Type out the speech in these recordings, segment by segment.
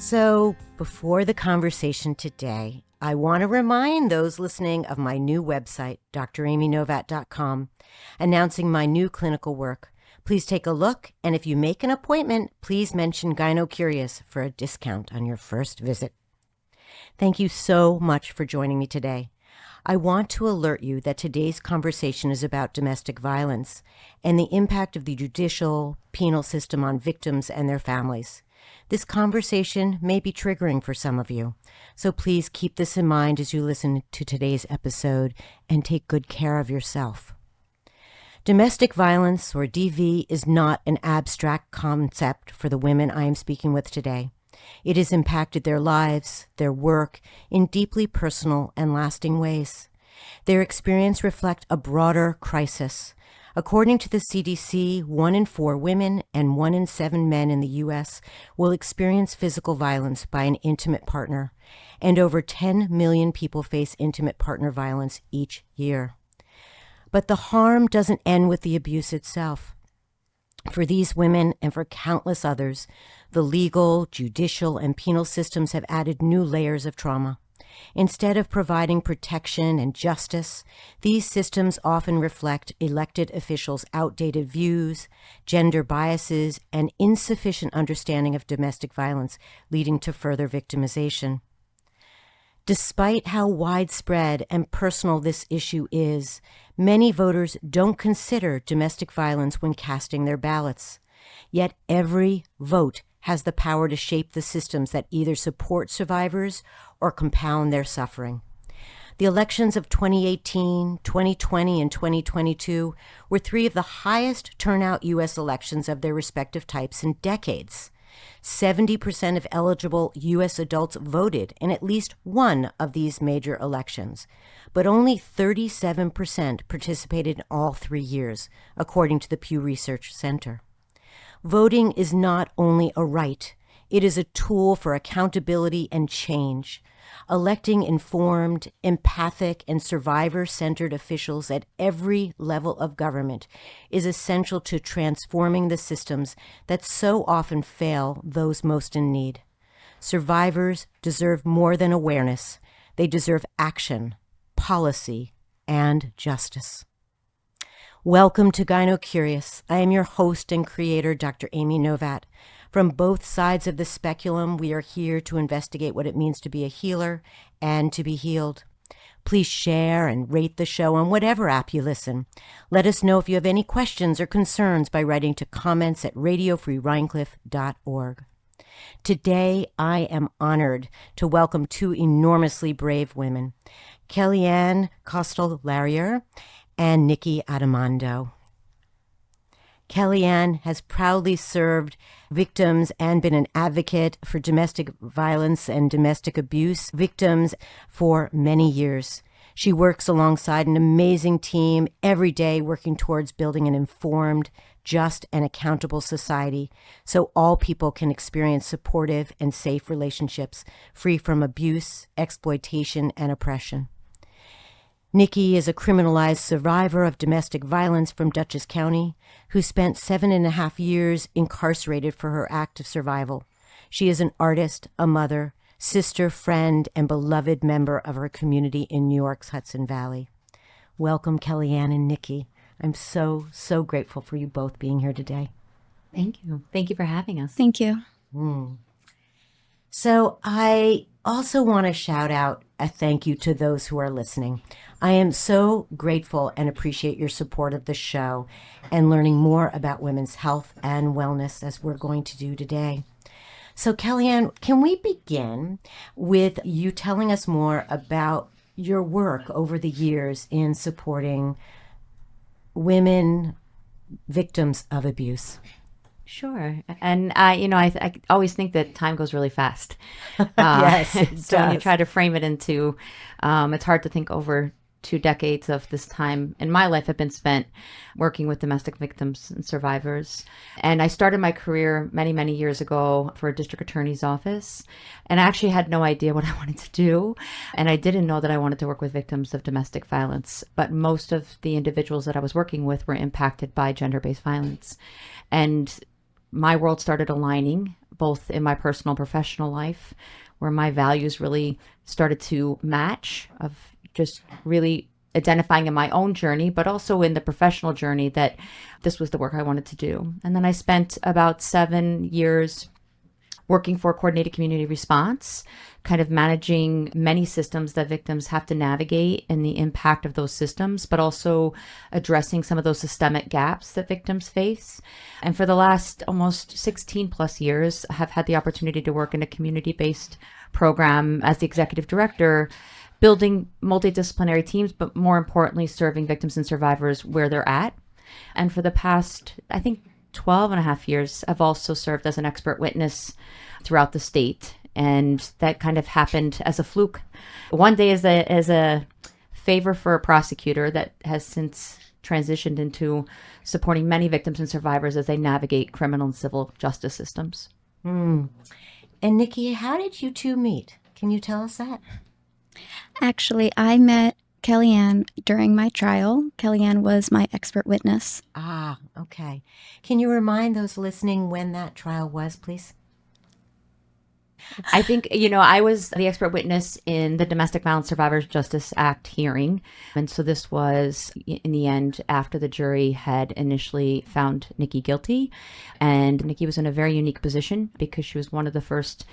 So, before the conversation today, I want to remind those listening of my new website, dramynovatt.com, announcing my new clinical work. Please take a look, and if you make an appointment, please mention Gyno Curious for a discount on your first visit. Thank you so much for joining me today. I want to alert you that today's conversation is about domestic violence and the impact of the judicial, penal system on victims and their families. This conversation may be triggering for some of you, so please keep this in mind as you listen to today's episode and take good care of yourself. Domestic violence, or DV, is not an abstract concept for the women I am speaking with today. It has impacted their lives, their work, in deeply personal and lasting ways. Their experience reflects a broader crisis. According to the CDC, 1 in 4 women and 1 in 7 men in the U.S. will experience physical violence by an intimate partner, and over 10 million people face intimate partner violence each year. But the harm doesn't end with the abuse itself. For these women and for countless others, the legal, judicial, and penal systems have added new layers of trauma. Instead of providing protection and justice, these systems often reflect elected officials' outdated views, gender biases, and insufficient understanding of domestic violence, leading to further victimization. Despite how widespread and personal this issue is, many voters don't consider domestic violence when casting their ballots. Yet every vote has the power to shape the systems that either support survivors or compound their suffering. The elections of 2018, 2020, and 2022 were 3 of the highest turnout U.S. elections of their respective types in decades. 70% of eligible U.S. adults voted in at least one of these major elections, but only 37% participated in all 3 years, according to the Pew Research Center. Voting is not only a right, it is a tool for accountability and change. Electing informed, empathic, and survivor-centered officials at every level of government is essential to transforming the systems that so often fail those most in need. Survivors deserve more than awareness. They deserve action, policy, and justice. Welcome to Gyno Curious. I am your host and creator, Dr. Amy Novatt. From both sides of the speculum, we are here to investigate what it means to be a healer and to be healed. Please share and rate the show on whatever app you listen. Let us know if you have any questions or concerns by writing to comments@radiofreerhinecliffe.org. Today, I am honored to welcome 2 enormously brave women, Kellyann Kostyal-Larrier and Nikki Addimando. Kellyann has proudly served victims and been an advocate for domestic violence and domestic abuse victims for many years. She works alongside an amazing team every day, working towards building an informed, just, and accountable society so all people can experience supportive and safe relationships free from abuse, exploitation, and oppression. Nikki is a criminalized survivor of domestic violence from Dutchess County who spent 7.5 years incarcerated for her act of survival. She is an artist, a mother, sister, friend, and beloved member of her community in New York's Hudson Valley. Welcome, Kellyann and Nikki. I'm so grateful for you both being here today. Thank you. Thank you for having us. Thank you. So I also want to shout out a thank you to those who are listening. I am so grateful and appreciate your support of the show and learning more about women's health and wellness as we're going to do today. So Kellyann, can we begin with you telling us more about your work over the years in supporting women victims of abuse? Sure. And, I always think that time goes really fast. Yes, it so when you does. try to frame it into, it's hard to think over 2 decades of this time in my life have been spent working with domestic victims and survivors. And I started my career many, many years ago for a district attorney's office. And I actually had no idea what I wanted to do. And I didn't know that I wanted to work with victims of domestic violence. But most of the individuals that I was working with were impacted by gender-based violence. And my world started aligning both in my personal and professional life, where my values really started to match, of just really identifying in my own journey, but also in the professional journey, that this was the work I wanted to do. And then I spent about 7 years working for coordinated community response, kind of managing many systems that victims have to navigate and the impact of those systems, but also addressing some of those systemic gaps that victims face. And for the last almost 16 plus years, I have had the opportunity to work in a community-based program as the executive director, building multidisciplinary teams, but more importantly, serving victims and survivors where they're at. And for the past, I think, 12 and a half years, I've also served as an expert witness throughout the state. And that kind of happened as a fluke. One day as a favor for a prosecutor that has since transitioned into supporting many victims and survivors as they navigate criminal and civil justice systems. And Nikki, how did you two meet? Can you tell us that? Actually, I met Kellyann during my trial. Kellyann was my expert witness. Ah, okay. Can you remind those listening when that trial was, please? I think, I was the expert witness in the Domestic Violence Survivors Justice Act hearing. And so this was, in the end, after the jury had initially found Nikki guilty. And Nikki was in a very unique position because she was one of the first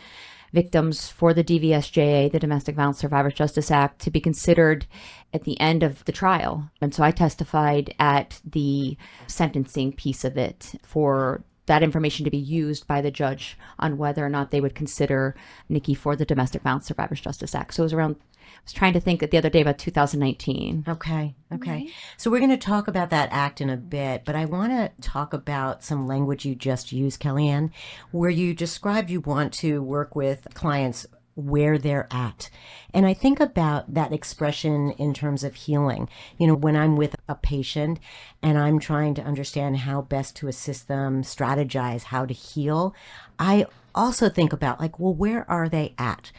victims for the DVSJA, the Domestic Violence Survivors Justice Act, to be considered at the end of the trial. And so I testified at the sentencing piece of it for that information to be used by the judge on whether or not they would consider Nikki for the Domestic Violence Survivors Justice Act. So it was around, I was trying to think the other day about 2019. Okay. Right. So we're going to talk about that act in a bit, but I want to talk about some language you just used, Kellyann, where you described you want to work with clients where they're at. And I think about that expression in terms of healing. When I'm with a patient and I'm trying to understand how best to assist them, strategize how to heal, I also think about where are they at?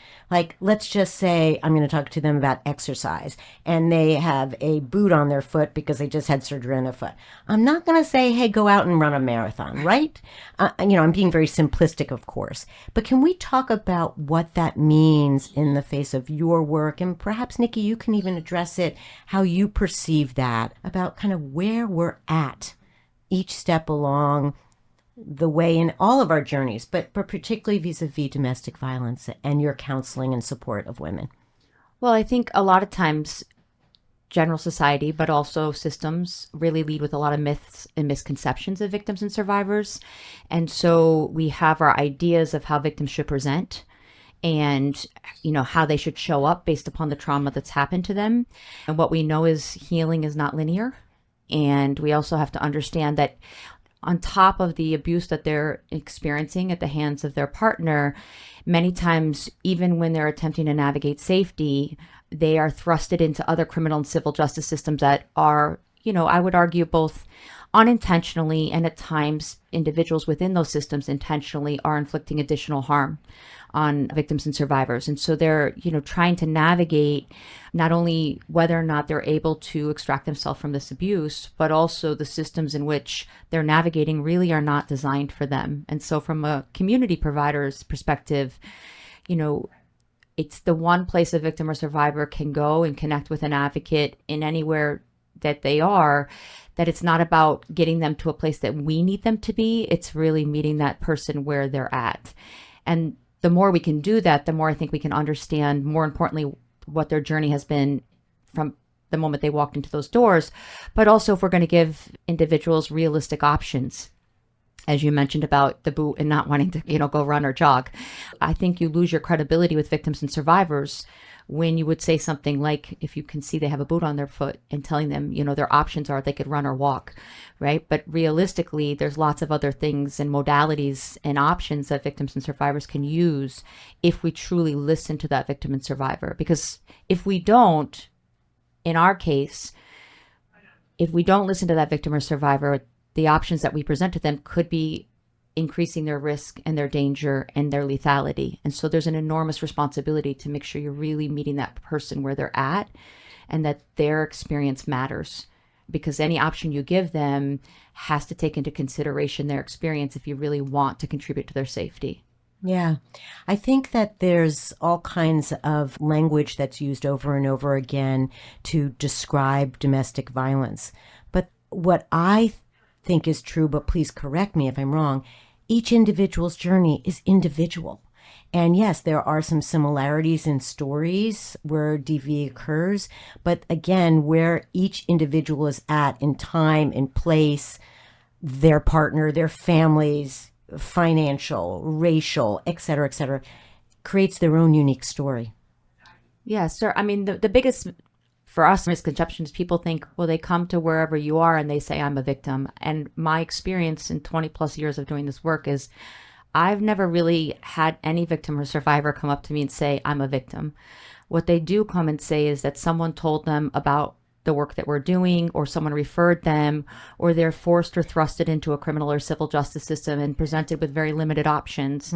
Let's just say I'm going to talk to them about exercise and they have a boot on their foot because they just had surgery on their foot. I'm not going to say, hey, go out and run a marathon, right? I'm being very simplistic, of course, but can we talk about what that means in the face of your work? And perhaps, Nikki, you can even address it, how you perceive that, about kind of where we're at each step along the way in all of our journeys, but particularly vis-a-vis domestic violence and your counseling and support of women. Well, I think a lot of times general society, but also systems, really lead with a lot of myths and misconceptions of victims and survivors. And so we have our ideas of how victims should present and, how they should show up based upon the trauma that's happened to them. And what we know is healing is not linear. And we also have to understand that on top of the abuse that they're experiencing at the hands of their partner, many times, even when they're attempting to navigate safety, they are thrusted into other criminal and civil justice systems that are, I would argue, both unintentionally and at times individuals within those systems intentionally are inflicting additional harm on victims and survivors. And so they're, trying to navigate not only whether or not they're able to extract themselves from this abuse, but also the systems in which they're navigating really are not designed for them. And so from a community provider's perspective, it's the one place a victim or survivor can go and connect with an advocate in anywhere that they are, that it's not about getting them to a place that we need them to be. It's really meeting that person where they're at. And the more we can do that, the more I think we can understand, more importantly, what their journey has been from the moment they walked into those doors. But also if we're going to give individuals realistic options, as you mentioned about the boot and not wanting to, go run or jog, I think you lose your credibility with victims and survivors when you would say something like, if you can see they have a boot on their foot, and telling them, their options are they could run or walk, right? But realistically, there's lots of other things and modalities and options that victims and survivors can use if we truly listen to that victim and survivor. Because if we don't, in our case, if we don't listen to that victim or survivor, the options that we present to them could be increasing their risk and their danger and their lethality. And so there's an enormous responsibility to make sure you're really meeting that person where they're at and that their experience matters, because any option you give them has to take into consideration their experience if you really want to contribute to their safety. Yeah. I think that there's all kinds of language that's used over and over again to describe domestic violence. But what I think is true, but please correct me if I'm wrong, each individual's journey is individual. And yes, there are some similarities in stories where DV occurs, but again, where each individual is at in time, in place, their partner, their families, financial, racial, et cetera, creates their own unique story. Yeah, sir. I mean, the biggest for us misconceptions, people think, well, they come to wherever you are and they say, I'm a victim. And my experience in 20 plus years of doing this work is I've never really had any victim or survivor come up to me and say, I'm a victim. What they do come and say is that someone told them about the work that we're doing, or someone referred them, or they're forced or thrusted into a criminal or civil justice system and presented with very limited options.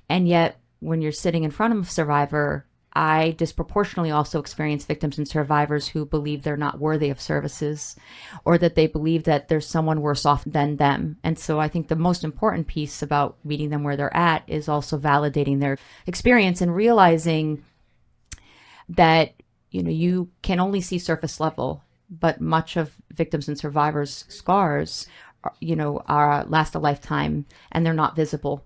And yet, when you're sitting in front of a survivor, I disproportionately also experience victims and survivors who believe they're not worthy of services, or that they believe that there's someone worse off than them. And so I think the most important piece about meeting them where they're at is also validating their experience and realizing that, you know, you can only see surface level, but much of victims and survivors' scars, are last a lifetime and they're not visible.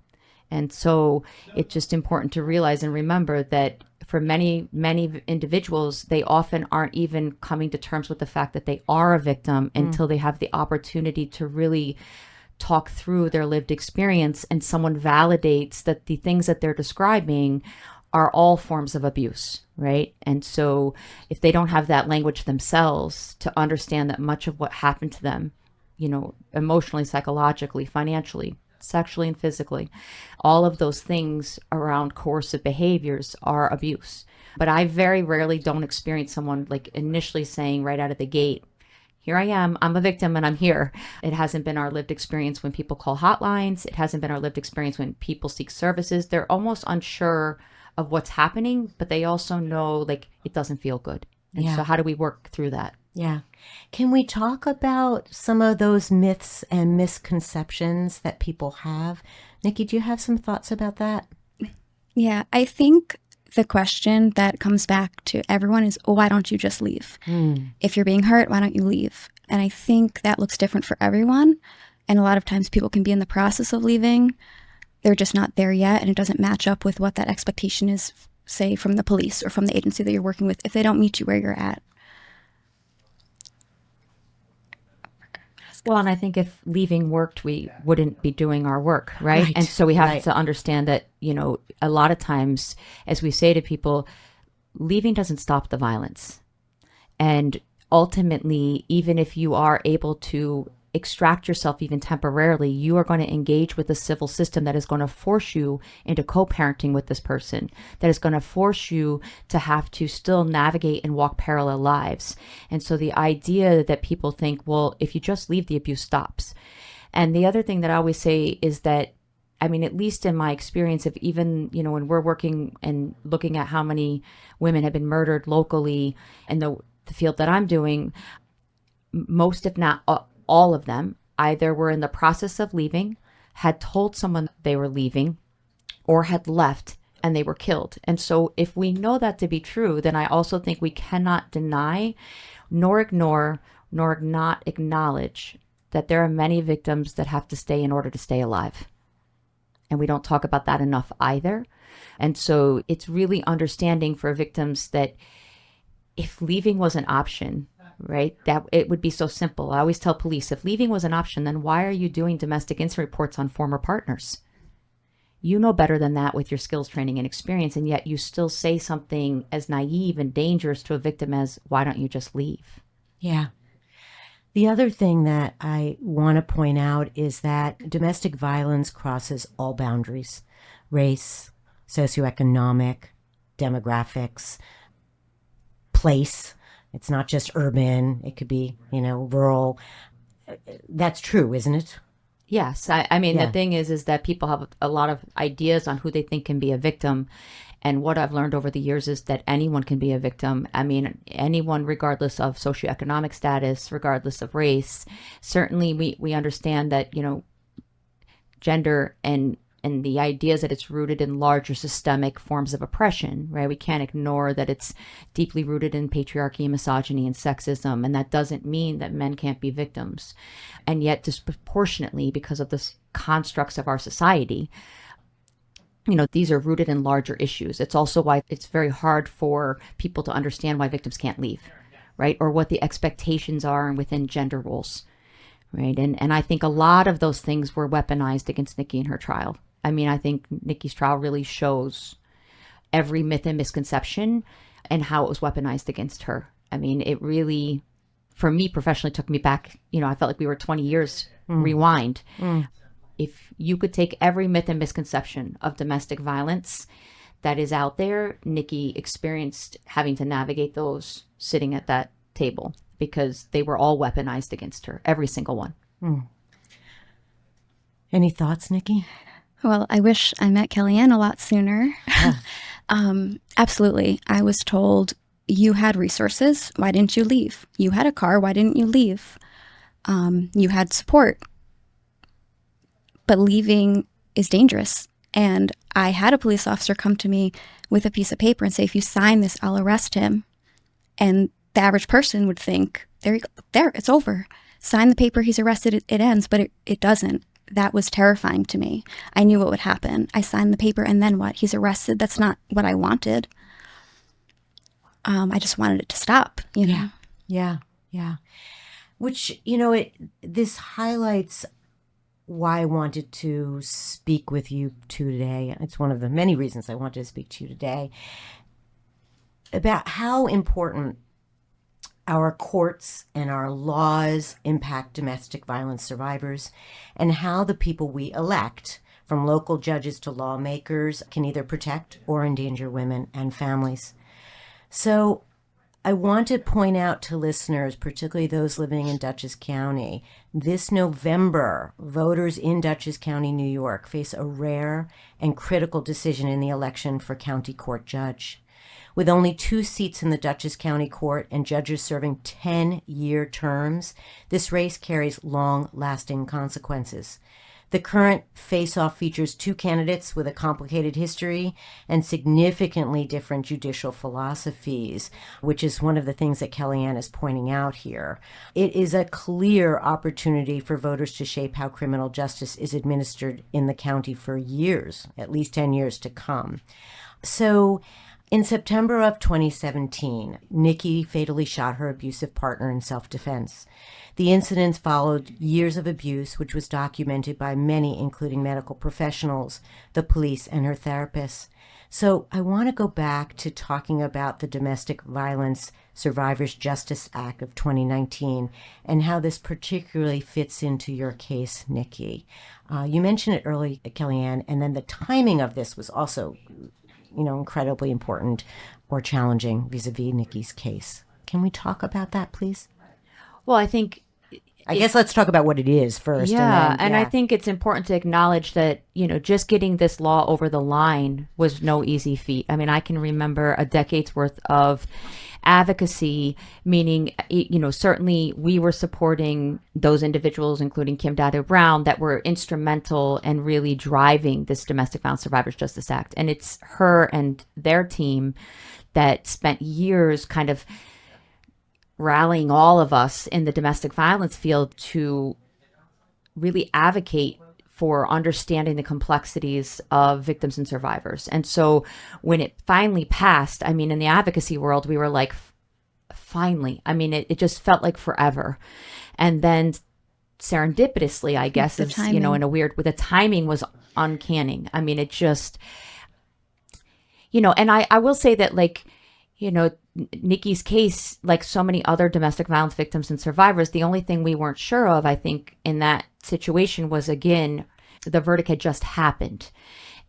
And so it's just important to realize and remember that for many, many individuals, they often aren't even coming to terms with the fact that they are a victim until they have the opportunity to really talk through their lived experience and someone validates that the things that they're describing are all forms of abuse, right? And so if they don't have that language themselves to understand that much of what happened to them, emotionally, psychologically, financially, sexually and physically, all of those things around coercive behaviors are abuse. But I very rarely don't experience someone like initially saying right out of the gate, here I am, I'm a victim and I'm here. It hasn't been our lived experience when people call hotlines. It hasn't been our lived experience when people seek services. They're almost unsure of what's happening, but they also know like it doesn't feel good. And so how do we work through that? Yeah. Can we talk about some of those myths and misconceptions that people have? Nikki, do you have some thoughts about that? Yeah, I think the question that comes back to everyone is, oh, why don't you just leave? If you're being hurt, why don't you leave? And I think that looks different for everyone. And a lot of times people can be in the process of leaving. They're just not there yet. And it doesn't match up with what that expectation is, say, from the police or from the agency that you're working with, if they don't meet you where you're at. Well, and I think if leaving worked, we wouldn't be doing our work, right? And so we have to understand that, a lot of times, as we say to people, leaving doesn't stop the violence. And ultimately, even if you are able to extract yourself even temporarily, you are going to engage with the civil system that is going to force you into co-parenting with this person, that is going to force you to have to still navigate and walk parallel lives. And so the idea that people think, well, if you just leave, the abuse stops. And the other thing that I always say is that, I mean, at least in my experience of even, when we're working and looking at how many women have been murdered locally in the field that I'm doing, most, if not all of them, either were in the process of leaving, had told someone they were leaving, or had left and they were killed. And so if we know that to be true, then I also think we cannot deny, nor ignore, nor not acknowledge that there are many victims that have to stay in order to stay alive. And we don't talk about that enough either. And so it's really understanding for victims that if leaving was an option, right, that it would be so simple. I always tell police, if leaving was an option, then why are you doing domestic incident reports on former partners? You know better than that with your skills, training, and experience, and yet you still say something as naive and dangerous to a victim as, why don't you just leave? Yeah. The other thing that I want to point out is that domestic violence crosses all boundaries: race, socioeconomic, demographics, place. It's not just urban. It could be, rural. That's true, isn't it? Yes. I mean, the thing is that people have a lot of ideas on who they think can be a victim. And what I've learned over the years is that anyone can be a victim. I mean, anyone, regardless of socioeconomic status, regardless of race. Certainly, we understand that, gender and And the idea is that it's rooted in larger systemic forms of oppression, right? We can't ignore that it's deeply rooted in patriarchy and misogyny and sexism. And that doesn't mean that men can't be victims. And yet disproportionately, because of the constructs of our society, these are rooted in larger issues. It's also why it's very hard for people to understand why victims can't leave, right? Or what the expectations are within gender roles, right? And I think a lot of those things were weaponized against Nikki in her trial. I mean, I think Nikki's trial really shows every myth and misconception and how it was weaponized against her. I mean, it really, for me professionally, took me back. I felt like we were 20 years rewind. If you could take every myth and misconception of domestic violence that is out there, Nikki experienced having to navigate those sitting at that table because they were all weaponized against her, every single one. Any thoughts, Nikki? Well, I wish I met Kellyann a lot sooner. Absolutely. I was told, you had resources. Why didn't you leave? You had a car. Why didn't you leave? You had support. But leaving is dangerous. And I had a police officer come to me with a piece of paper and say, if you sign this, I'll arrest him. And the average person would think, there you go, there, it's over. Sign the paper, he's arrested, it ends. But it doesn't. That was terrifying to me. I knew what would happen. I signed the paper, and then what? He's arrested. That's not what I wanted. I just wanted it to stop, know? Yeah. Which, this highlights why I wanted to speak with you today. It's one of the many reasons I wanted to speak to you today about how important our courts and our laws impact domestic violence survivors, and how the people we elect, from local judges to lawmakers, can either protect or endanger women and families. So I want to point out to listeners, particularly those living in Dutchess County, this November, voters in Dutchess County, New York, face a rare and critical decision in the election for county court judge. With only 2 seats in the Dutchess County Court and judges serving 10-year terms, this race carries long-lasting consequences. The current face-off features 2 candidates with a complicated history and significantly different judicial philosophies, which is one of the things that Kellyann is pointing out here. It is a clear opportunity for voters to shape how criminal justice is administered in the county for years, at least 10 years to come. So, in September of 2017, Nikki fatally shot her abusive partner in self-defense. The incidents followed years of abuse, which was documented by many, including medical professionals, the police, and her therapists. So I want to go back to talking about the Domestic Violence Survivors Justice Act of 2019 and how this particularly fits into your case, Nikki. You mentioned it early, Kellyann, and then the timing of this was also incredibly important or challenging vis-a-vis Nikki's case. Can we talk about that, please? Well, I guess let's talk about what it is first. And I think it's important to acknowledge that, just getting this law over the line was no easy feat. I mean, I can remember a decade's worth of advocacy, meaning, certainly we were supporting those individuals, including Kim Dadu Brown, that were instrumental in really driving this Domestic Violence Survivors Justice Act. And it's her and their team that spent years kind of rallying all of us in the domestic violence field to really advocate for understanding the complexities of victims and survivors. And so when it finally passed, I mean, in the advocacy world, we were like, finally. I mean, it just felt like forever. And then serendipitously, I guess, is, in a weird, with the timing was uncanny. I mean, it just, and I will say that, Nikki's case, like so many other domestic violence victims and survivors, the only thing we weren't sure of, I think, in that situation was, again, the verdict had just happened.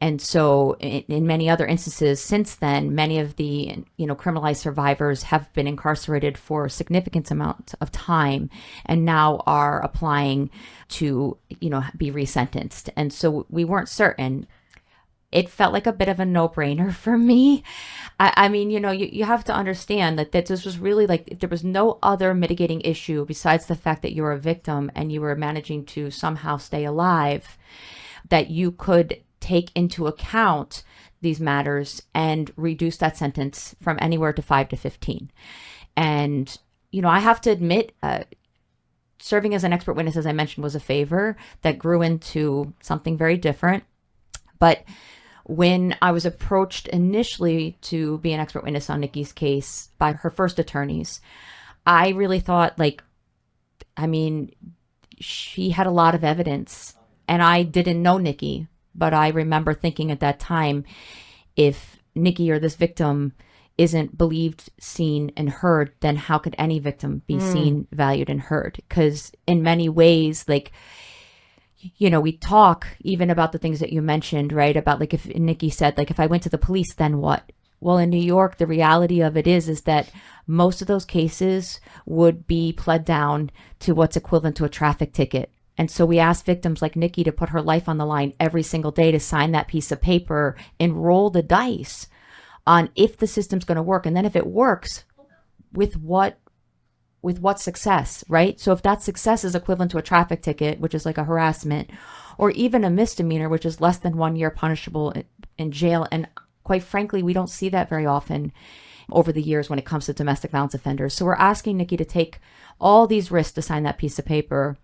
And so in many other instances since then, many of the, criminalized survivors have been incarcerated for a significant amount of time and now are applying to, be resentenced. And so we weren't certain. It felt like a bit of a no-brainer for me. I mean, you have to understand that this was really like, there was no other mitigating issue besides the fact that you were a victim and you were managing to somehow stay alive, that you could take into account these matters and reduce that sentence from anywhere to 5 to 15. And, I have to admit, serving as an expert witness, as I mentioned, was a favor that grew into something very different. But when I was approached initially to be an expert witness on Nikki's case by her first attorneys, I really thought, she had a lot of evidence, and I didn't know Nikki, but I remember thinking at that time, if Nikki or this victim isn't believed, seen, and heard, then how could any victim be seen, valued, and heard? Because in many ways, we talk even about the things that you mentioned, right? About if Nikki said, if I went to the police, then what? Well, in New York, the reality of it is that most of those cases would be pled down to what's equivalent to a traffic ticket. And so we ask victims like Nikki to put her life on the line every single day to sign that piece of paper and roll the dice on if the system's going to work. And then if it works, with what success, right? So if that success is equivalent to a traffic ticket, which is like a harassment, or even a misdemeanor, which is less than 1 year punishable in jail. And quite frankly, we don't see that very often over the years when it comes to domestic violence offenders. So we're asking Nikki to take all these risks to sign that piece of paper.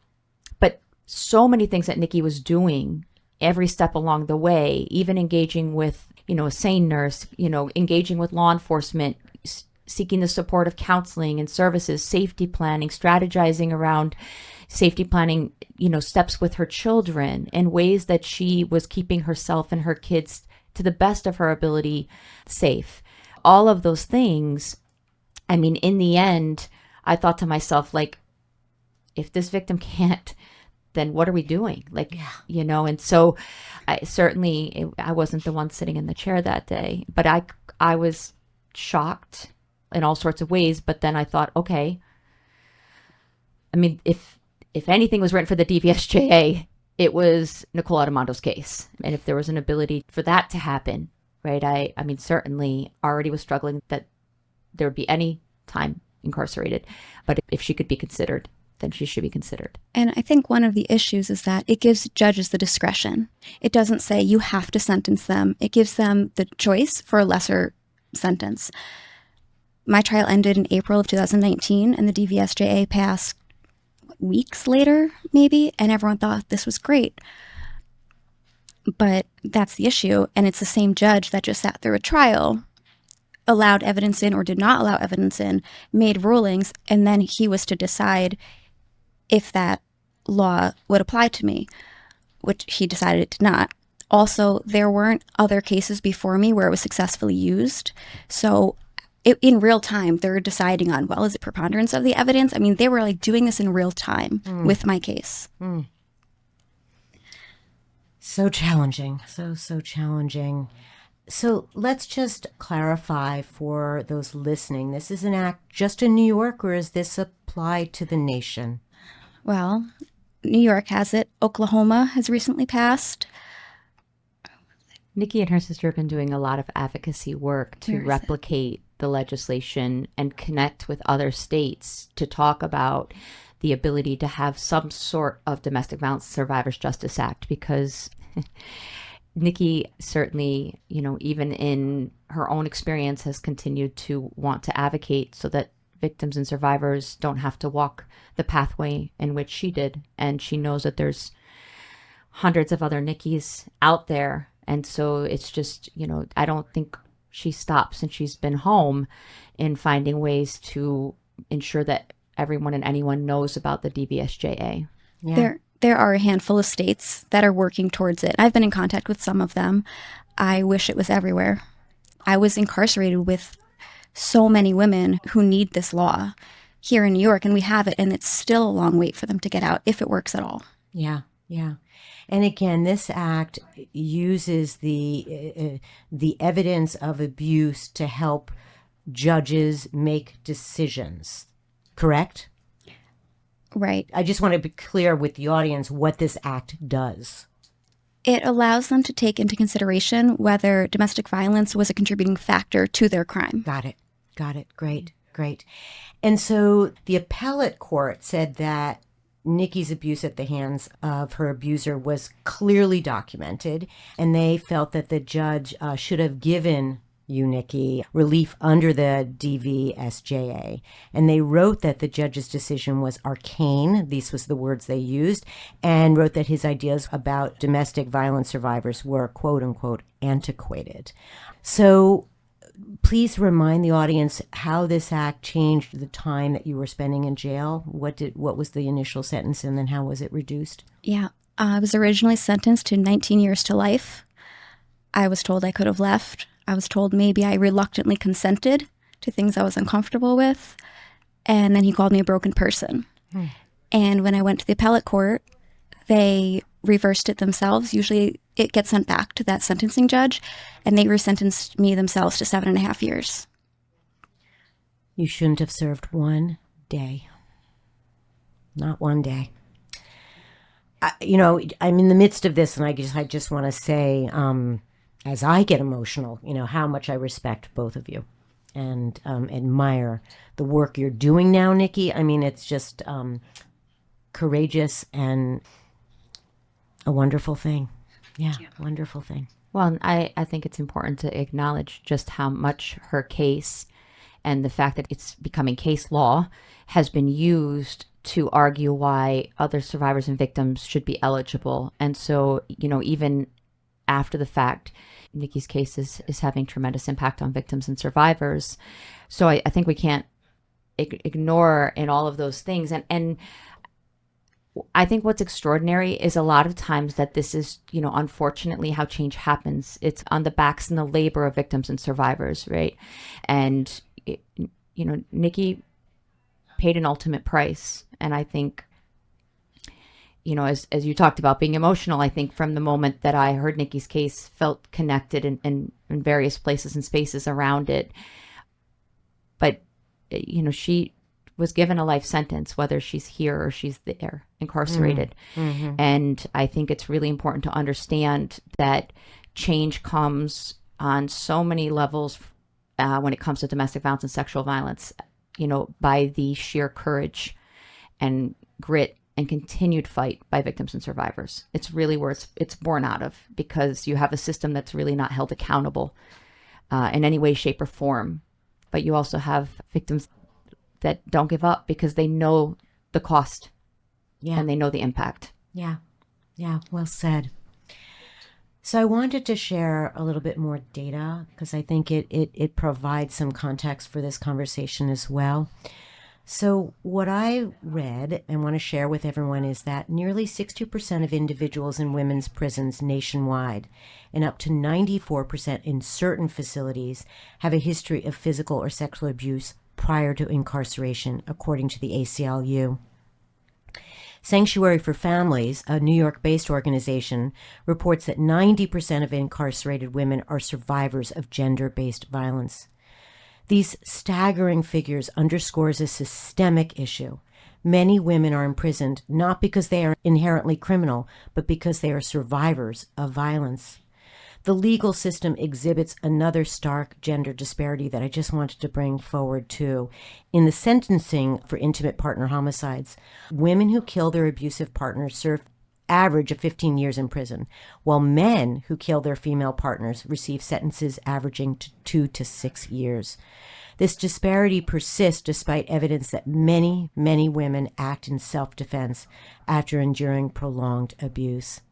But so many things that Nikki was doing every step along the way, even engaging with, a sane nurse, engaging with law enforcement, seeking the support of counseling and services, safety planning, strategizing around safety planning, steps with her children in ways that she was keeping herself and her kids to the best of her ability safe. All of those things, in the end, I thought to myself, if this victim can't, then what are we doing? And so I wasn't the one sitting in the chair that day, but I was shocked in all sorts of ways. But then I thought, okay, if anything was written for the DVSJA, it was Nicole Addimando's case. And if there was an ability for that to happen, right? I certainly already was struggling that there would be any time incarcerated, but if she could be considered, then she should be considered. And I think one of the issues is that it gives judges the discretion. It doesn't say you have to sentence them. It gives them the choice for a lesser sentence. My trial ended in April of 2019, and the DVSJA passed weeks later, maybe, and everyone thought this was great. But that's the issue, and it's the same judge that just sat through a trial, allowed evidence in or did not allow evidence in, made rulings, and then he was to decide if that law would apply to me, which he decided it did not. Also, there weren't other cases before me where it was successfully used. So in real time, they're deciding on, is it preponderance of the evidence? They were doing this in real time with my case. So challenging. So challenging. So let's just clarify for those listening. This is an act just in New York, or is this applied to the nation? Well, New York has it. Oklahoma has recently passed. Nikki and her sister have been doing a lot of advocacy work to replicate the legislation and connect with other states to talk about the ability to have some sort of Domestic Violence Survivors Justice Act, because Nikki certainly, even in her own experience, has continued to want to advocate so that victims and survivors don't have to walk the pathway in which she did. And she knows that there's hundreds of other Nikkis out there. And so it's just, I don't think she stops since she's been home in finding ways to ensure that everyone and anyone knows about the DVSJA. Yeah. There are a handful of states that are working towards it. I've been in contact with some of them. I wish it was everywhere. I was incarcerated with so many women who need this law here in New York, and we have it, and it's still a long wait for them to get out, if it works at all. Yeah. And again, this act uses the evidence of abuse to help judges make decisions, correct? Right. I just want to be clear with the audience what this act does. It allows them to take into consideration whether domestic violence was a contributing factor to their crime. Got it. Great. And so the appellate court said that Nikki's abuse at the hands of her abuser was clearly documented, and they felt that the judge should have given you, Nikki, relief under the DVSJA. And they wrote that the judge's decision was arcane. These was the words they used, and wrote that his ideas about domestic violence survivors were, quote unquote, antiquated. So please remind the audience how this act changed the time that you were spending in jail. What was the initial sentence, and then how was it reduced? Yeah, I was originally sentenced to 19 years to life. I was told I could have left. I was told maybe I reluctantly consented to things I was uncomfortable with. And then he called me a broken person. And when I went to the appellate court, they reversed it themselves. Usually it gets sent back to that sentencing judge, and they resentenced me themselves to 7.5 years. You shouldn't have served one day. Not one day. I'm in the midst of this, and I just want to say, as I get emotional, how much I respect both of you and admire the work you're doing now, Nikki. I mean, it's just courageous and a wonderful thing. Yeah, wonderful thing. Well, I think it's important to acknowledge just how much her case and the fact that it's becoming case law has been used to argue why other survivors and victims should be eligible. And so, even after the fact, Nikki's case is having tremendous impact on victims and survivors. So I think we can't ignore in all of those things. And I think what's extraordinary is a lot of times that this is, unfortunately how change happens. It's on the backs and the labor of victims and survivors, right? And, Nikki paid an ultimate price. And I think, as you talked about being emotional, I think from the moment that I heard Nikki's case, felt connected in various places and spaces around it. But, she was given a life sentence, whether she's here or she's there, incarcerated. Mm-hmm. And I think it's really important to understand that change comes on so many levels when it comes to domestic violence and sexual violence, by the sheer courage and grit and continued fight by victims and survivors. It's really where it's born out of, because you have a system that's really not held accountable in any way, shape, or form. But you also have victims that don't give up because they know the cost and they know the impact. Yeah. Well said. So I wanted to share a little bit more data because I think it provides some context for this conversation as well. So what I read and want to share with everyone is that nearly 60% of individuals in women's prisons nationwide and up to 94% in certain facilities have a history of physical or sexual abuse prior to incarceration, according to the ACLU. Sanctuary for Families, a New York-based organization, reports that 90% of incarcerated women are survivors of gender-based violence. These staggering figures underscores a systemic issue. Many women are imprisoned not because they are inherently criminal, but because they are survivors of violence. The legal system exhibits another stark gender disparity that I just wanted to bring forward too. In the sentencing for intimate partner homicides, women who kill their abusive partners serve average of 15 years in prison, while men who kill their female partners receive sentences averaging to 2 to 6 years. This disparity persists despite evidence that many, many women act in self-defense after enduring prolonged abuse.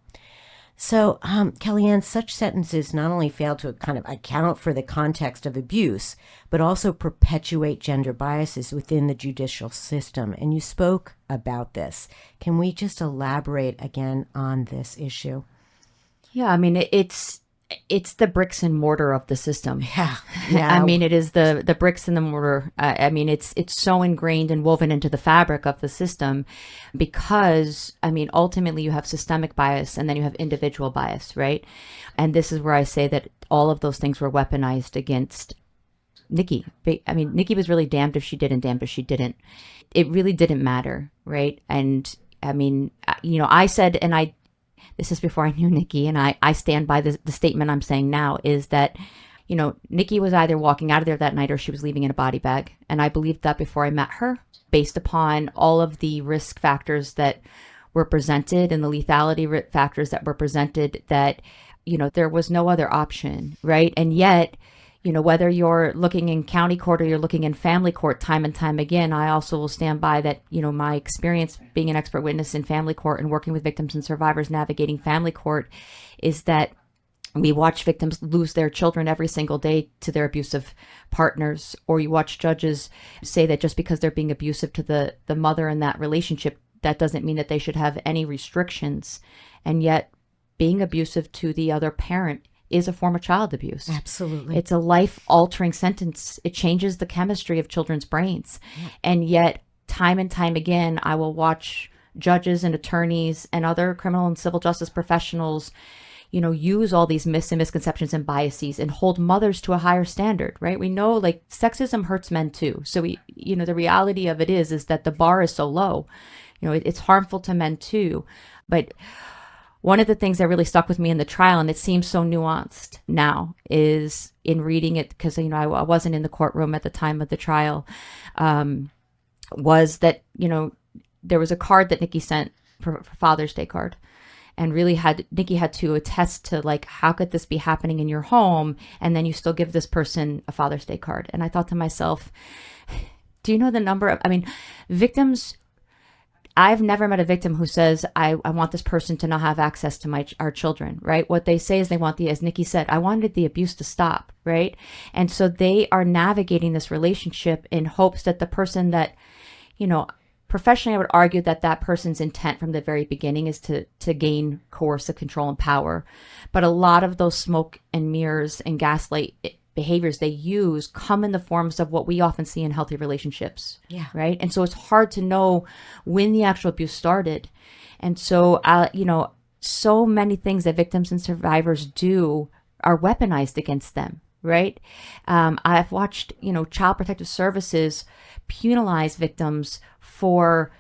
So, Kellyann, such sentences not only fail to kind of account for the context of abuse, but also perpetuate gender biases within the judicial system. And you spoke about this. Can we just elaborate again on this issue? Yeah, I mean, it's the bricks and mortar of the system. Yeah. I mean, it is the bricks and the mortar. I mean, it's so ingrained and woven into the fabric of the system because, I mean, ultimately you have systemic bias and then you have individual bias, right? And this is where I say that all of those things were weaponized against Nikki. I mean, Nikki was really damned if she did and damned if she didn't. It really didn't matter, right? And I mean, I said, and this is before I knew Nikki, and I stand by the statement I'm saying now, is that, Nikki was either walking out of there that night or she was leaving in a body bag. And I believed that before I met her, based upon all of the risk factors that were presented and the lethality factors that were presented, that, there was no other option, right? And yet, whether you're looking in county court or you're looking in family court, time and time again, I also will stand by that, my experience being an expert witness in family court and working with victims and survivors navigating family court is that we watch victims lose their children every single day to their abusive partners, or you watch judges say that just because they're being abusive to the mother in that relationship, that doesn't mean that they should have any restrictions. And yet being abusive to the other parent is a form of child abuse. Absolutely. It's a life-altering sentence. It changes the chemistry of children's brains. Yeah. And yet, time and time again, I will watch judges and attorneys and other criminal and civil justice professionals, use all these myths and misconceptions and biases and hold mothers to a higher standard, right? We know sexism hurts men too. So the reality of it is that the bar is so low, it's harmful to men too. But one of the things that really stuck with me in the trial, and it seems so nuanced now, is in reading it, because, I wasn't in the courtroom at the time of the trial, was that, there was a card that Nikki sent for Father's Day card. And really Nikki had to attest to how could this be happening in your home? And then you still give this person a Father's Day card. And I thought to myself, do you know the number of, victims, I've never met a victim who says, I want this person to not have access to our children, right? What they say is they want as Nikki said, I wanted the abuse to stop, right? And so they are navigating this relationship in hopes that the person that, professionally, I would argue that person's intent from the very beginning is to gain coercive control and power. But a lot of those smoke and mirrors and gaslight behaviors they use come in the forms of what we often see in healthy relationships. Yeah. Right. And so it's hard to know when the actual abuse started. And so, so many things that victims and survivors do are weaponized against them. Right. I've watched, Child Protective Services penalize victims for,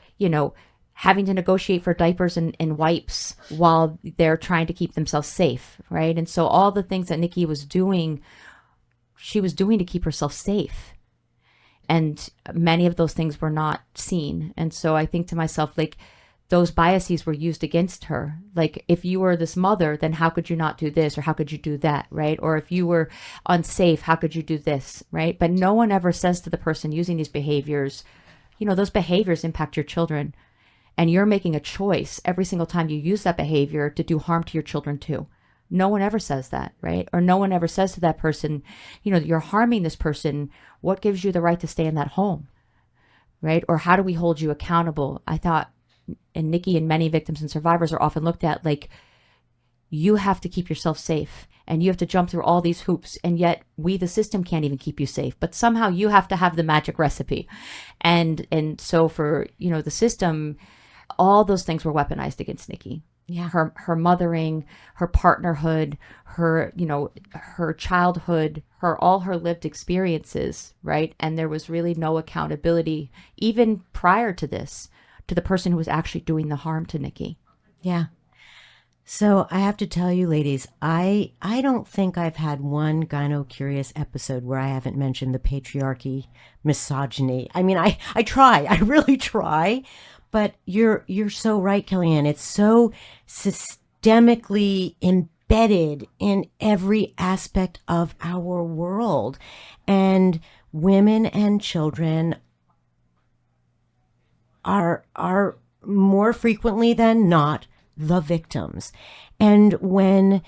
having to negotiate for diapers and wipes while they're trying to keep themselves safe. Right. And so all the things that Nikki was doing, she was doing to keep herself safe. And many of those things were not seen. And so I think to myself, those biases were used against her. If you were this mother, then how could you not do this? Or how could you do that? Right. Or if you were unsafe, how could you do this? Right. But no one ever says to the person using these behaviors, those behaviors impact your children. And you're making a choice every single time you use that behavior to do harm to your children too. No one ever says that, right? Or no one ever says to that person, you're harming this person. What gives you the right to stay in that home, right? Or how do we hold you accountable? I thought, and Nikki and many victims and survivors are often looked at you have to keep yourself safe and you have to jump through all these hoops. And yet we, the system, can't even keep you safe, but somehow you have to have the magic recipe. And so for, the system, all those things were weaponized against Nikki. Yeah. Her mothering, her partnerhood, her, her childhood, all her lived experiences, right? And there was really no accountability, even prior to this, to the person who was actually doing the harm to Nikki. Yeah. So I have to tell you, ladies, I don't think I've had one Gyno Curious episode where I haven't mentioned the patriarchy, misogyny. I try. I really try. But you're so right, Kellyann. It's so systemically embedded in every aspect of our world. And women and children are more frequently than not the victims. And when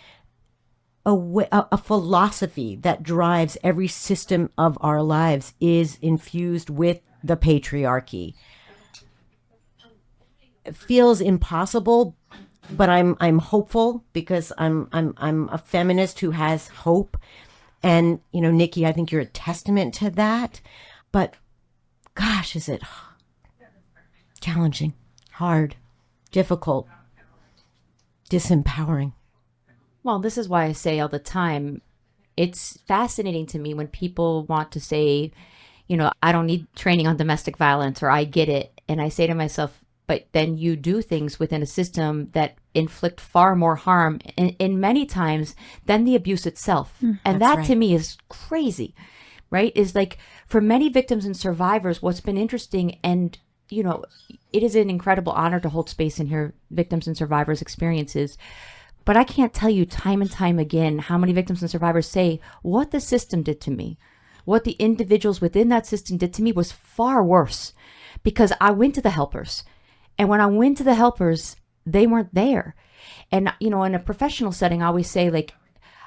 a philosophy that drives every system of our lives is infused with the patriarchy, it feels impossible, but I'm hopeful because I'm a feminist who has hope. And Nikki, I think you're a testament to that. But gosh, is it challenging, hard, difficult, disempowering. Well, this is why I say all the time, it's fascinating to me when people want to say, I don't need training on domestic violence or I get it. And I say to myself, but then you do things within a system that inflict far more harm in many times than the abuse itself. And that to me is crazy, right? Is like, for many victims and survivors, what's been interesting, and you know, it is an incredible honor to hold space and hear victims and survivors' experiences. But I can't tell you time and time again how many victims and survivors say what the system did to me, what the individuals within that system did to me was far worse, because I went to the helpers. And when I went to the helpers, they weren't there. And, you know, in a professional setting, I always say, like,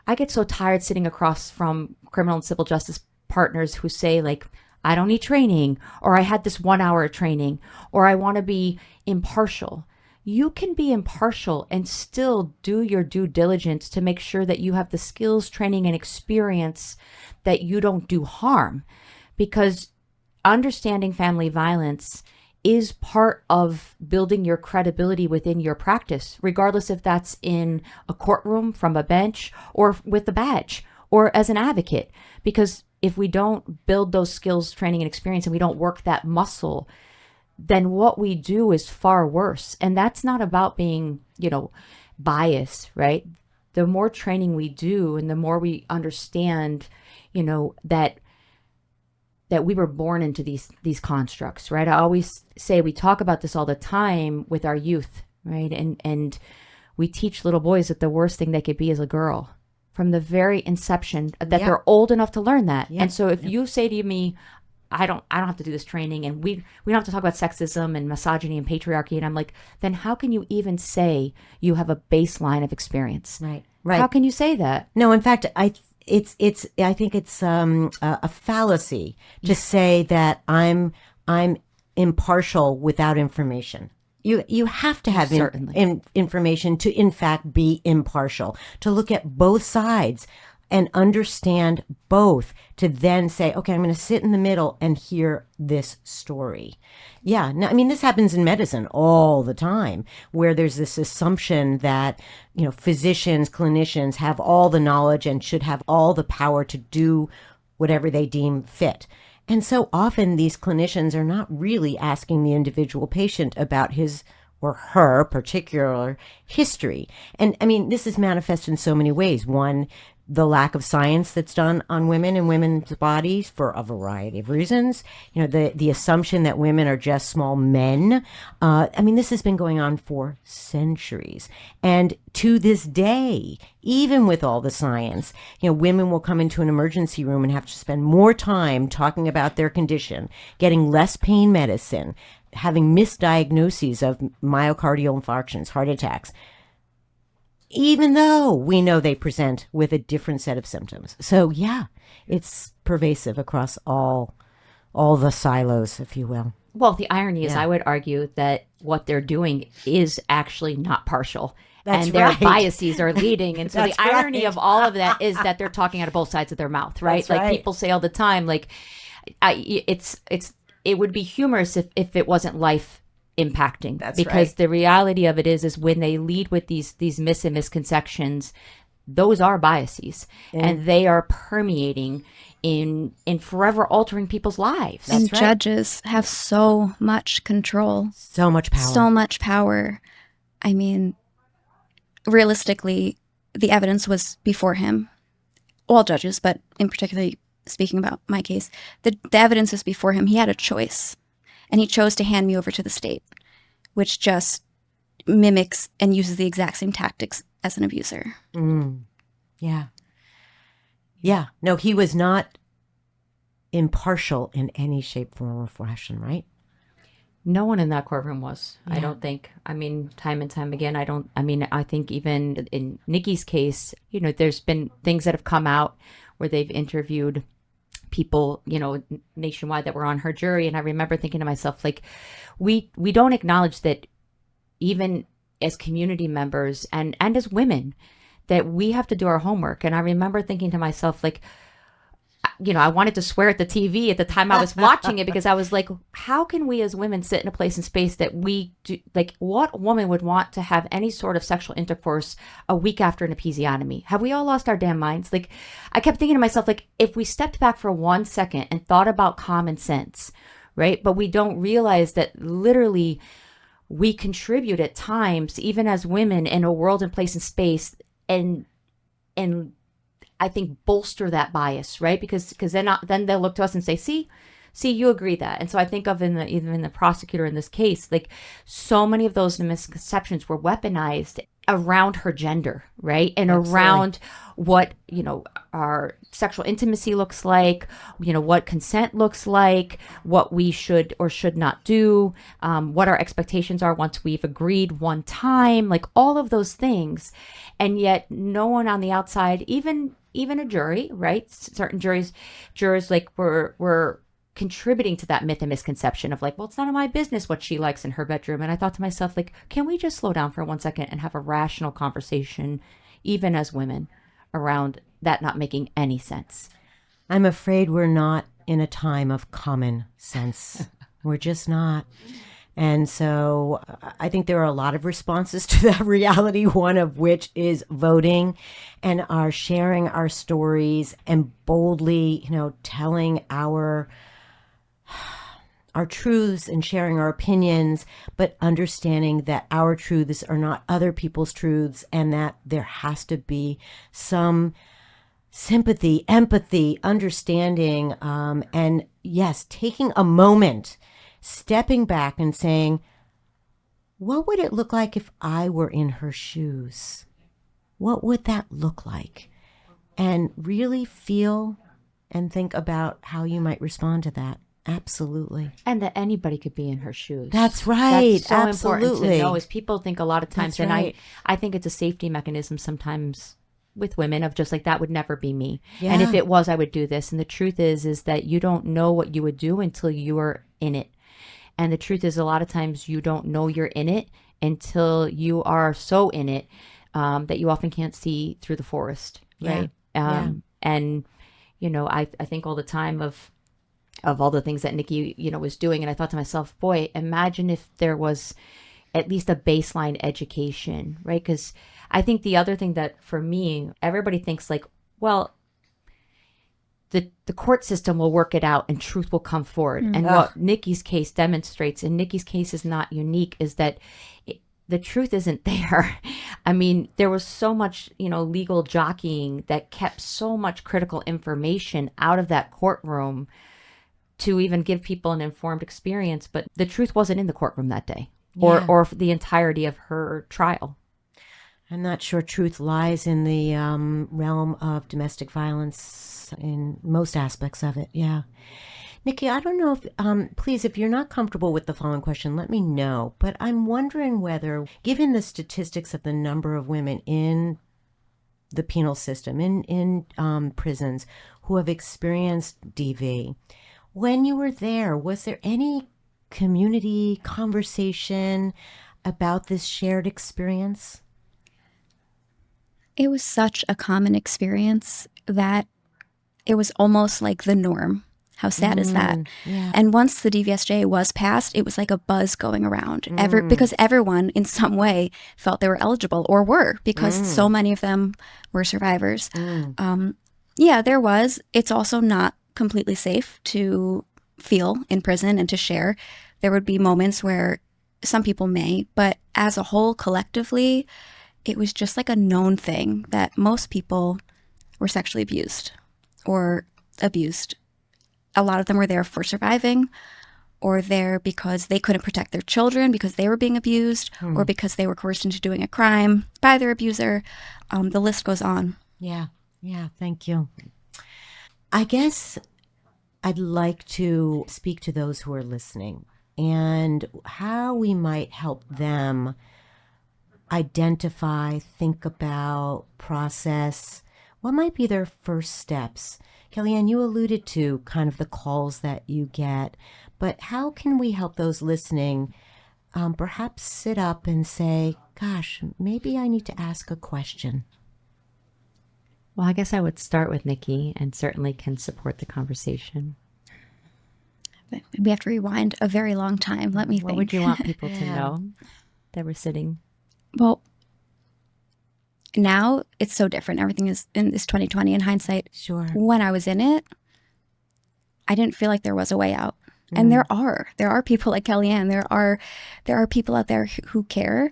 I get so tired sitting across from criminal and civil justice partners who say, like, I don't need training, or I had this 1 hour of training, or I want to be impartial. You can be impartial and still do your due diligence to make sure that you have the skills, training, and experience that you don't do harm. Because understanding family violence is part of building your credibility within your practice, regardless if that's in a courtroom, from a bench, or with a badge, or as an advocate. Because if we don't build those skills, training, and experience, and we don't work that muscle, then what we do is far worse. And that's not about being, you know, biased, right? The more training we do and the more we understand, you know, that we were born into these constructs, right? I always say, we talk about this all the time with our youth, right? And we teach little boys that the worst thing they could be is a girl, from the very inception, that they're old enough to learn that. And so if you say to me, I don't have to do this training, and we don't have to talk about sexism and misogyny and patriarchy, and I'm like, then how can you even say you have a baseline of experience? Right. How can you say that? No, in fact, I think it's a fallacy to say that I'm impartial without information. You have to have information to, in fact, be impartial, to look at both sides and understand both, to then say, okay, I'm going to sit in the middle and hear this story. Yeah. No, I mean, this happens in medicine all the time, where there's this assumption that, you know, physicians, clinicians have all the knowledge and should have all the power to do whatever they deem fit. And so often these clinicians are not really asking the individual patient about his or her particular history. And I mean, this is manifest in so many ways. One, the lack of science that's done on women and women's bodies for a variety of reasons. You know, the assumption that women are just small men. I mean, this has been going on for centuries. And to this day, even with all the science, you know, women will come into an emergency room and have to spend more time talking about their condition, getting less pain medicine, having misdiagnoses of myocardial infarctions, heart attacks, even though we know they present with a different set of symptoms. So yeah, it's pervasive across all the silos, if you will. Well, the irony is, I would argue that what they're doing is actually not partial. That's and their right. biases are leading. And so the irony right. of all of that is that they're talking out of both sides of their mouth, right? That's like right. people say all the time, like, it would be humorous if it wasn't life impacting. That's because right. the reality of it is when they lead with these myths and misconceptions, those are biases, and they are permeating in forever altering people's lives. And That's right. judges have so much control, So much power. so much power. I mean, realistically, the evidence was before him. All judges, but in particular, speaking about my case, the evidence was before him. He had a choice, and he chose to hand me over to the state, which just mimics and uses the exact same tactics as an abuser. Yeah. Yeah. No, he was not impartial in any shape, form, or fashion, right? No one in that courtroom was, Yeah. I don't think. I mean, time and time again, I think even in Nikki's case, you know, there's been things that have come out where they've interviewed people, you know, nationwide that were on her jury. And I remember thinking to myself, like, we don't acknowledge that even as community members and as women, that we have to do our homework. And I remember thinking to myself, like, you know, I wanted to swear at the TV at the time I was watching it, because I was like, how can we as women sit in a place and space that we do? Like, what woman would want to have any sort of sexual intercourse a week after an episiotomy? Have we all lost our damn minds? Like, I kept thinking to myself, like, if we stepped back for 1 second and thought about common sense, right? But we don't realize that literally we contribute at times, even as women, in a world and place and space, and I think bolster that bias, right? Because then they'll look to us and say, see, you agree that. And so I think of even in the prosecutor in this case, like so many of those misconceptions were weaponized around her gender, right? And Absolutely. around what, our sexual intimacy looks like, what consent looks like, what we should or should not do, what our expectations are once we've agreed one time, like all of those things. And yet no one on the outside, even a jury, right? Certain jurors like were contributing to that myth and misconception of like, well, it's none of my business what she likes in her bedroom. And I thought to myself, like, can we just slow down for 1 second and have a rational conversation, even as women, around that not making any sense? I'm afraid we're not in a time of common sense. We're just not. And so I think there are a lot of responses to that reality, one of which is voting and our sharing our stories and boldly, telling our truths and sharing our opinions, but understanding that our truths are not other people's truths, and that there has to be some sympathy, empathy, understanding, and yes, taking a moment, stepping back and saying, what would it look like if I were in her shoes? What would that look like? And really feel and think about how you might respond to that. Absolutely. And that anybody could be in her shoes. That's right. That's so Absolutely. important to know, is people think a lot of times, That's and right. I think it's a safety mechanism sometimes with women of just like, that would never be me. Yeah. And if it was, I would do this. And the truth is that you don't know what you would do until you are in it. And the truth is, a lot of times you don't know you're in it until you are so in it that you often can't see through the forest. Right. Yeah. And, I think all the time of all the things that Nikki, was doing. And I thought to myself, boy, imagine if there was at least a baseline education, right? Because I think the other thing that for me, everybody thinks like, well, the court system will work it out and truth will come forward. And what Nikki's case demonstrates, and Nikki's case is not unique, is that the truth isn't there. I mean, there was so much, legal jockeying that kept so much critical information out of that courtroom to even give people an informed experience, but the truth wasn't in the courtroom that day, or the entirety of her trial. I'm not sure truth lies in the realm of domestic violence in most aspects of it. Yeah. Nikki, I don't know if, please, if you're not comfortable with the following question, let me know. But I'm wondering whether, given the statistics of the number of women in the penal system, in prisons, who have experienced DV, when you were there, was there any community conversation about this shared experience? It was such a common experience that it was almost like the norm. How sad is that? Yeah. And once the DVSJA was passed, it was like a buzz going around. Because everyone in some way felt they were eligible, or were, because so many of them were survivors. Yeah, there was. It's also not completely safe to feel in prison and to share. There would be moments where some people may, but as a whole, collectively, it was just like a known thing that most people were sexually abused or abused. A lot of them were there for surviving, or there because they couldn't protect their children because they were being abused, or because they were coerced into doing a crime by their abuser. The list goes on. Yeah. Thank you. I guess I'd like to speak to those who are listening and how we might help them identify, think about, process what might be their first steps. Kellyann, you alluded to kind of the calls that you get, but how can we help those listening perhaps sit up and say, gosh, maybe I need to ask a question? Well, I guess I would start with Nikki, and certainly can support the conversation. We have to rewind a very long time. Let me think. What would you want people to know that we're sitting? Well, now it's so different. Everything is 2020 in hindsight. Sure. When I was in it, I didn't feel like there was a way out. And there are people like Kellyann. There are people out there who care.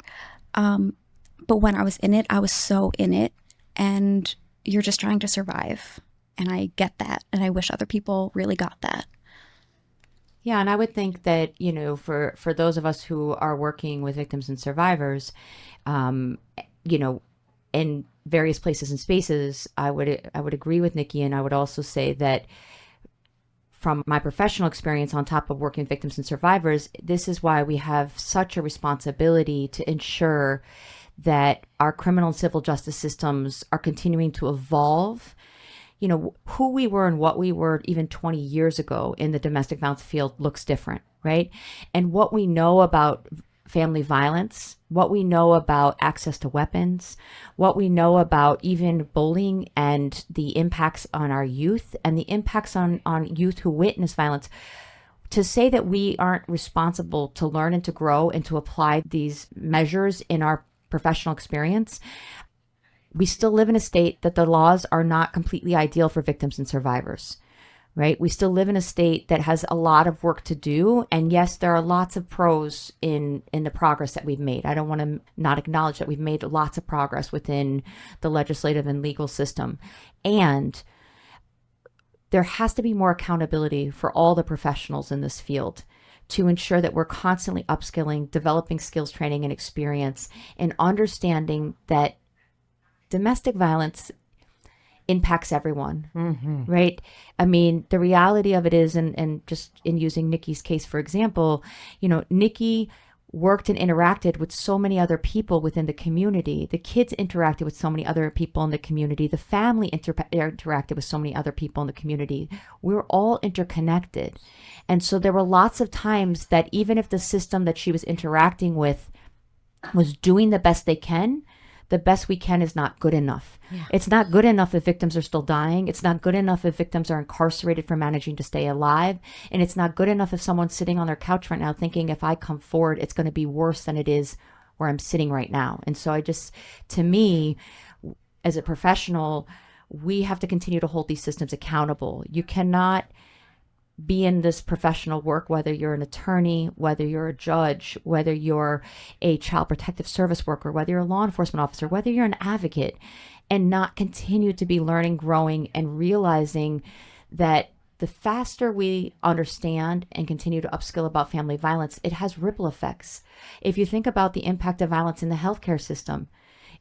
But when I was in it, I was so in it, and you're just trying to survive. And I get that. And I wish other people really got that. Yeah, and I would think that, for those of us who are working with victims and survivors, in various places and spaces, I would agree with Nikki, and I would also say that from my professional experience on top of working with victims and survivors, this is why we have such a responsibility to ensure that our criminal and civil justice systems are continuing to evolve. Who we were and what we were even 20 years ago in the domestic violence field looks different, right? And what we know about family violence, what we know about access to weapons, what we know about even bullying and the impacts on our youth and the impacts on youth who witness violence, to say that we aren't responsible to learn and to grow and to apply these measures in our professional experience. We still live in a state that the laws are not completely ideal for victims and survivors, right? We still live in a state that has a lot of work to do. And yes, there are lots of pros in the progress that we've made. I don't want to not acknowledge that we've made lots of progress within the legislative and legal system. And there has to be more accountability for all the professionals in this field to ensure that we're constantly upskilling, developing skills, training, and experience, and understanding that domestic violence impacts everyone, right? I mean, the reality of it is, and just in using Nikki's case, for example, Nikki worked and interacted with so many other people within the community. The kids interacted with so many other people in the community. The family interacted with so many other people in the community. We were all interconnected. And so there were lots of times that even if the system that she was interacting with was doing the best they can, the best we can is not good enough. Yeah. It's not good enough if victims are still dying. It's not good enough if victims are incarcerated for managing to stay alive. And it's not good enough if someone's sitting on their couch right now thinking, if I come forward, it's going to be worse than it is where I'm sitting right now. And so to me, as a professional, we have to continue to hold these systems accountable. You cannot be in this professional work, whether you're an attorney, whether you're a judge, whether you're a child protective service worker, whether you're a law enforcement officer, whether you're an advocate, and not continue to be learning, growing, and realizing that the faster we understand and continue to upskill about family violence, it has ripple effects. If you think about the impact of violence in the healthcare system,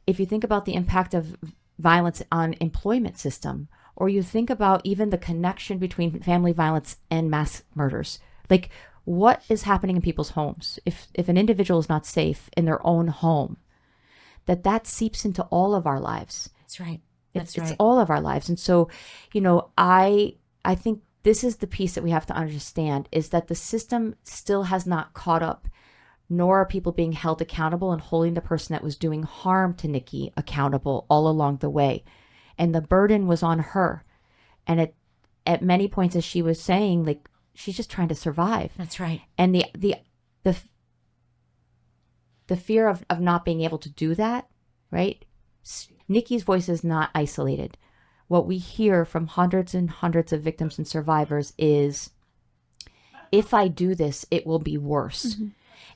if you think about the impact of violence on employment system, or you think about even the connection between family violence and mass murders, like what is happening in people's homes? If an individual is not safe in their own home, that seeps into all of our lives. That's right. It's all of our lives. And so, I think this is the piece that we have to understand, is that the system still has not caught up, nor are people being held accountable and holding the person that was doing harm to Nikki accountable all along the way. And the burden was on her. And at many points, as she was saying, like, she's just trying to survive. That's right. And the fear of not being able to do that, right? Nikki's voice is not isolated. What we hear from hundreds and hundreds of victims and survivors is, if I do this, it will be worse. Mm-hmm.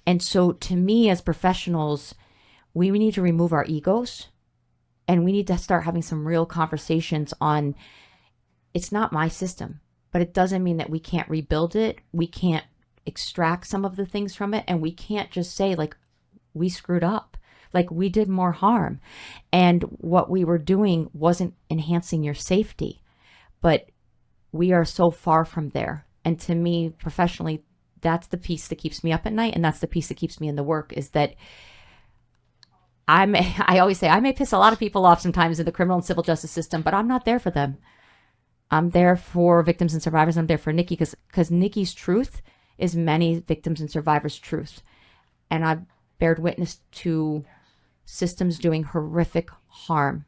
And so to me, as professionals, we need to remove our egos. And we need to start having some real conversations on, it's not my system, but it doesn't mean that we can't rebuild it. We can't extract some of the things from it. And we can't just say, like, we screwed up, like we did more harm. And what we were doing wasn't enhancing your safety. But we are so far from there. And to me, professionally, that's the piece that keeps me up at night. And that's the piece that keeps me in the work, is that I always say I may piss a lot of people off sometimes in the criminal and civil justice system, but I'm not there for them. I'm there for victims and survivors. I'm there for Nikki because Nikki's truth is many victims and survivors' truth. And I've bared witness to systems doing horrific harm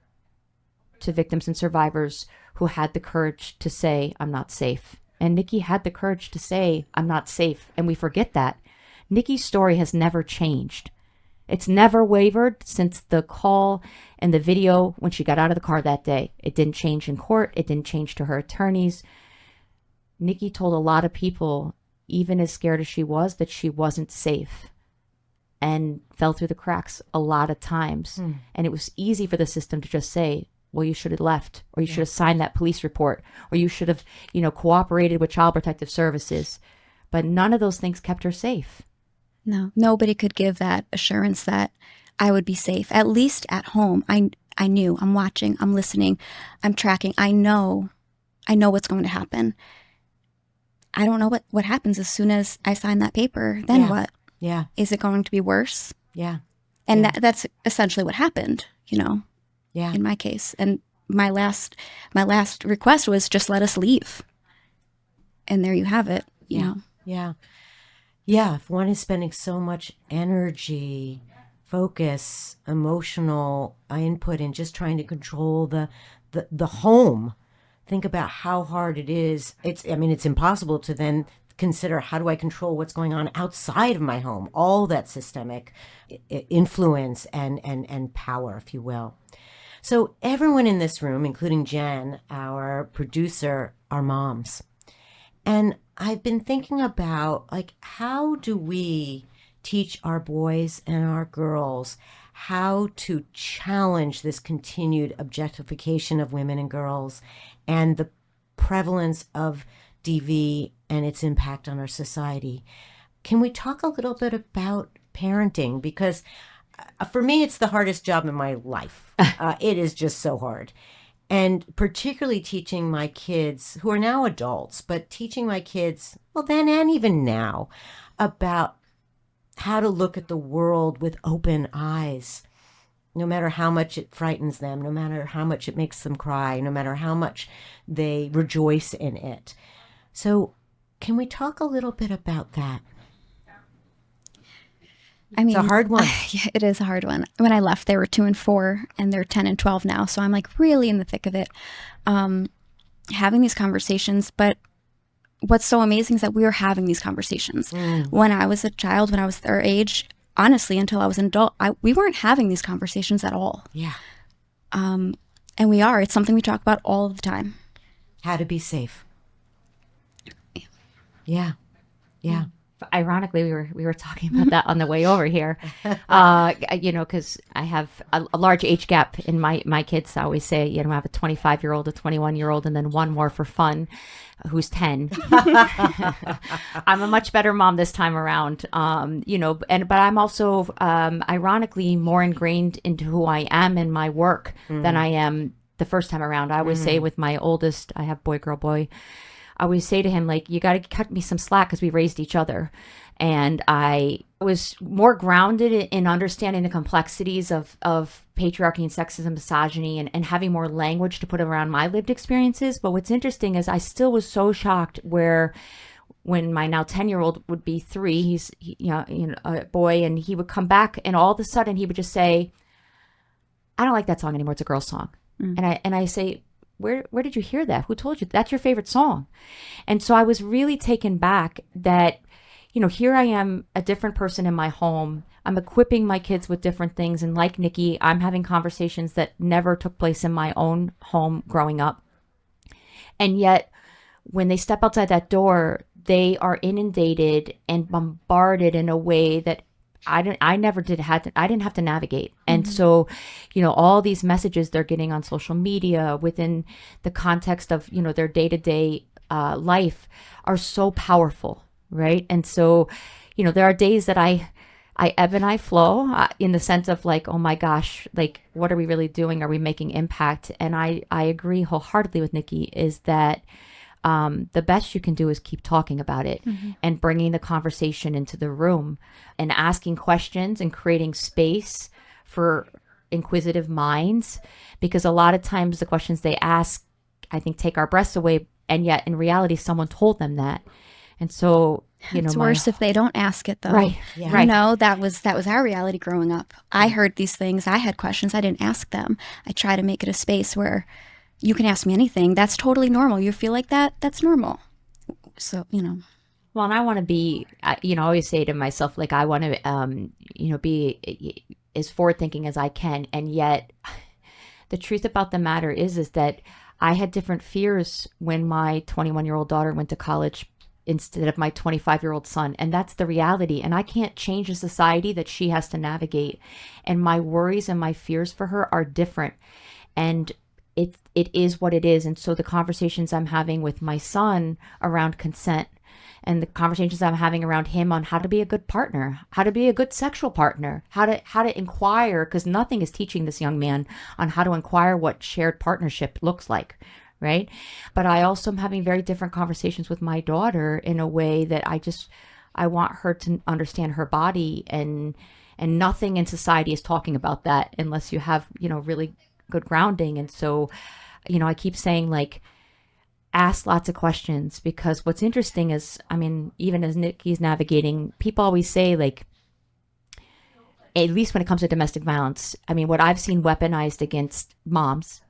to victims and survivors who had the courage to say, I'm not safe. And Nikki had the courage to say, I'm not safe. And we forget that. Nikki's story has never changed. It's never wavered since the call and the video when she got out of the car that day. It didn't change in court. It didn't change to her attorneys. Nikki told a lot of people even as scared as she was, that she wasn't safe and fell through the cracks a lot of times. And it was easy for the system to just say, well, you should have left, or you should have signed that police report, or you should have, cooperated with Child Protective Services. But none of those things kept her safe. No, nobody could give that assurance that I would be safe, at least at home. I knew, I'm watching, I'm listening, I'm tracking. I know what's going to happen. I don't know what happens as soon as I sign that paper. Then what? Yeah. Is it going to be worse? Yeah. And that's essentially what happened, in my case. And my last request was just let us leave. And there you have it, you know. Yeah. Yeah. If one is spending so much energy, focus, emotional input in just trying to control the home, think about how hard it is. It's impossible to then consider, how do I control what's going on outside of my home? All that systemic influence and power, if you will. So everyone in this room, including Jen, our producer, are moms. And I've been thinking about, how do we teach our boys and our girls how to challenge this continued objectification of women and girls and the prevalence of DV and its impact on our society. Can we talk a little bit about parenting? Because for me, it's the hardest job in my life. It is just so hard. And particularly teaching my kids, who are now adults, but teaching my kids, well, then and even now, about how to look at the world with open eyes, no matter how much it frightens them, no matter how much it makes them cry, no matter how much they rejoice in it. So can we talk a little bit about that? It's a hard one. Yeah, it is a hard one. When I left, they were 2 and 4, and they're 10 and 12 now. So I'm really in the thick of it, having these conversations. But what's so amazing is that we were having these conversations. When I was a child, when I was their age, honestly, until I was an adult, we weren't having these conversations at all. Yeah. And we are. It's something we talk about all the time. How to be safe. Yeah. Yeah. Ironically, we were talking about that on the way over here, because I have a large age gap in my kids. I always say, I have a 25-year-old, a 21-year-old, and then one more for fun, who's 10. I'm a much better mom this time around, but I'm also, ironically, more ingrained into who I am in my work than I am the first time around. I always say with my oldest, I have boy, girl, boy. I always say to him, you got to cut me some slack because we raised each other. And I was more grounded in understanding the complexities of patriarchy and sexism, misogyny, and having more language to put around my lived experiences. But what's interesting is I still was so shocked when my now 10-year-old would be 3, he's a boy, and he would come back, and all of a sudden he would just say, I don't like that song anymore. It's a girl song. And I say, Where did you hear that? Who told you? That's your favorite song. And so I was really taken back that, here I am, a different person in my home. I'm equipping my kids with different things. And like Nikki, I'm having conversations that never took place in my own home growing up. And yet, when they step outside that door, they are inundated and bombarded in a way that I didn't have to navigate. And so, all these messages they're getting on social media within the context of, their day-to-day life are so powerful, right? And so, there are days that I ebb and I flow in the sense of oh my gosh, what are we really doing? Are we making impact? And I agree wholeheartedly with Nikki is that the best you can do is keep talking about it and bringing the conversation into the room and asking questions and creating space for inquisitive minds, because a lot of times the questions they ask, I think, take our breaths away. And yet in reality, someone told them that. And so, it's worse if they don't ask it, though. Right. Yeah. Right. That was our reality growing up. I heard these things. I had questions. I didn't ask them. I try to make it a space where you can ask me anything. That's totally normal. You feel like that? That's normal. So, Well, and I want to be, I always say to myself, I want to, be as forward thinking as I can. And yet the truth about the matter is that I had different fears when my 21-year-old daughter went to college instead of my 25-year-old son. And that's the reality. And I can't change a society that she has to navigate. And my worries and my fears for her are different. And it is what it is. And so the conversations I'm having with my son around consent, and the conversations I'm having around him on how to be a good partner, how to be a good sexual partner, how to inquire, because nothing is teaching this young man on how to inquire what shared partnership looks like, right? But I also am having very different conversations with my daughter in a way that I want her to understand her body, and nothing in society is talking about that unless you have, really good grounding. And so, I keep saying, like, ask lots of questions, because what's interesting is, even as Nikki's navigating, people always say, like, at least when it comes to domestic violence, what I've seen weaponized against moms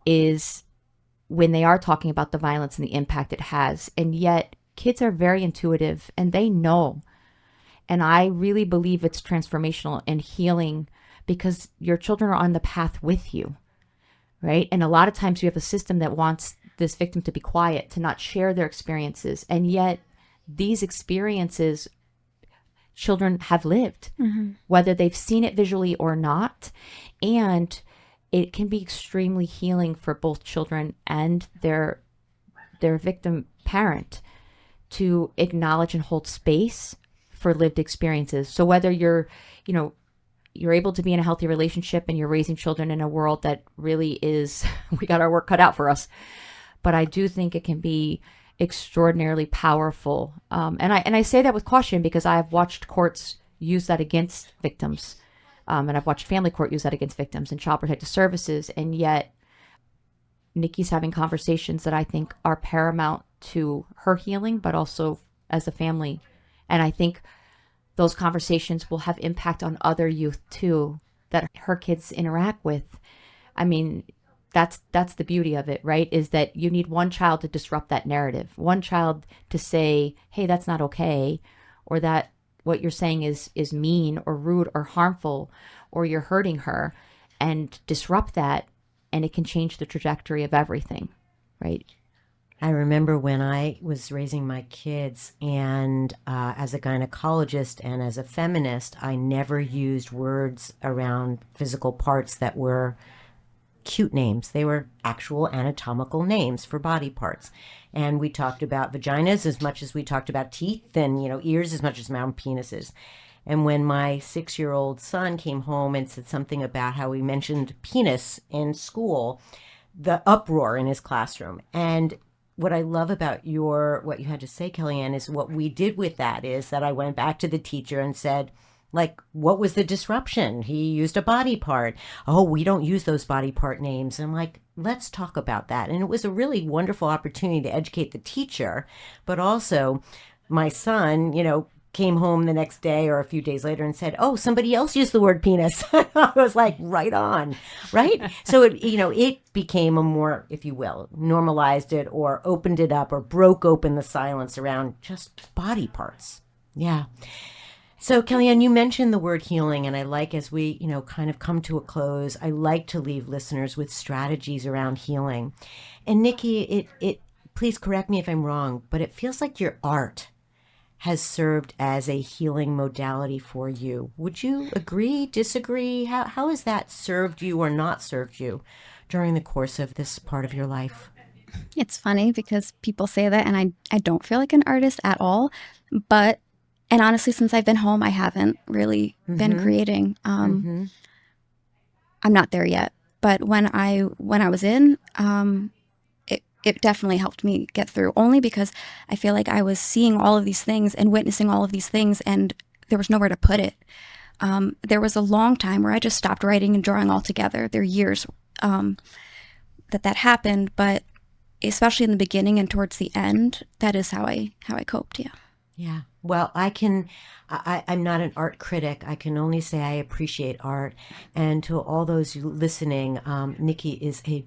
is when they are talking about the violence and the impact it has. And yet kids are very intuitive and they know. And I really believe it's transformational and healing, because your children are on the path with you, right? And a lot of times you have a system that wants this victim to be quiet, to not share their experiences. And yet these experiences children have lived, whether they've seen it visually or not. And it can be extremely healing for both children and their victim parent to acknowledge and hold space for lived experiences. So whether you're able to be in a healthy relationship and you're raising children in a world that really is, we got our work cut out for us. But I do think it can be extraordinarily powerful. And I say that with caution, because I've watched courts use that against victims. And I've watched family court use that against victims and child protective services. And yet Nikki's having conversations that I think are paramount to her healing, but also as a family. And I think those conversations will have impact on other youth too, that her kids interact with. That's the beauty of it, right? Is that you need one child to disrupt that narrative, one child to say, hey, that's not okay, or that what you're saying is mean or rude or harmful, or you're hurting her, and disrupt that, and it can change the trajectory of everything, right? I remember when I was raising my kids, and as a gynecologist and as a feminist, I never used words around physical parts that were cute names. They were actual anatomical names for body parts. And we talked about vaginas as much as we talked about teeth, and, ears as much as about penises. And when my 6-year-old son came home and said something about how we mentioned penis in school, the uproar in his classroom. And what I love about what you had to say, Kellyann, is what we did with that is that I went back to the teacher and said, like, what was the disruption? He used a body part. Oh, we don't use those body part names. And I'm like, let's talk about that. And it was a really wonderful opportunity to educate the teacher, but also my son, came home the next day or a few days later and said, oh, somebody else used the word penis. I was like, right on, right? So it became a more, if you will, normalized it or opened it up or broke open the silence around just body parts. Yeah. So Kellyann, you mentioned the word healing, and I like, as we, kind of come to a close, I like to leave listeners with strategies around healing. And Nikki, it please correct me if I'm wrong, but it feels like your art has served as a healing modality for you. Would you agree, disagree? How has that served you or not served you during the course of this part of your life? It's funny because people say that, and I don't feel like an artist at all, and honestly, since I've been home, I haven't really been creating. I'm not there yet. But when I was in, it definitely helped me get through, only because I feel like I was seeing all of these things and witnessing all of these things, and there was nowhere to put it. There was a long time where I just stopped writing and drawing altogether. There are years that happened, but especially in the beginning and towards the end, that is how I coped. Yeah. Yeah. Well, I'm not an art critic. I can only say I appreciate art. And to all those listening, Nikki is a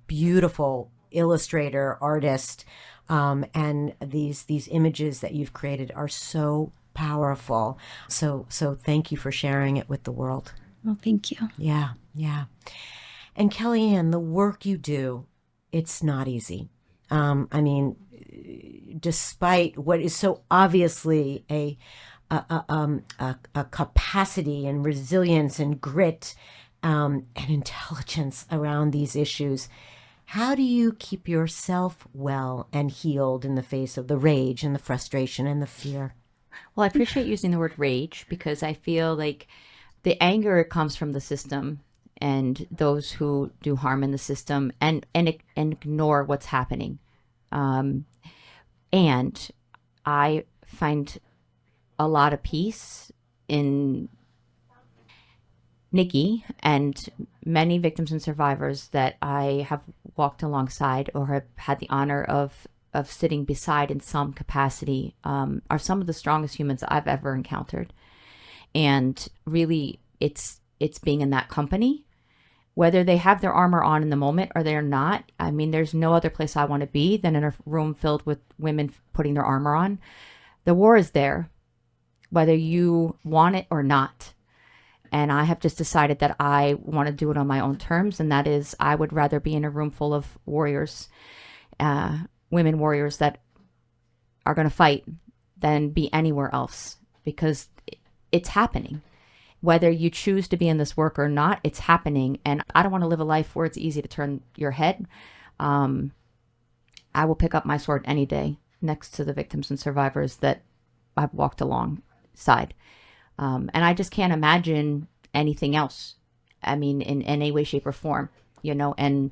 beautiful illustrator, artist. And these images that you've created are so powerful. So thank you for sharing it with the world. Well, thank you. Yeah. Yeah. And Kellyann, the work you do, it's not easy. despite what is so obviously a capacity and resilience and grit and intelligence around these issues, how do you keep yourself well and healed in the face of the rage and the frustration and the fear? Well, I appreciate using the word rage because I feel like the anger comes from the system and those who do harm in the system and ignore what's happening. And I find a lot of peace in Nikki and many victims and survivors that I have walked alongside or have had the honor of sitting beside in some capacity are some of the strongest humans I've ever encountered. And really, it's being in that company, whether they have their armor on in the moment or they're not. I mean, there's no other place I want to be than in a room filled with women putting their armor on. The war is there, whether you want it or not. And I have just decided that I want to do it on my own terms. And that is, I would rather be in a room full of warriors, women warriors that are going to fight than be anywhere else, because it's happening. Whether you choose to be in this work or not, it's happening. And I don't want to live a life where it's easy to turn your head. I will pick up my sword any day next to the victims and survivors that I've walked alongside. And I just can't imagine anything else. I mean, in any way, shape, or form, and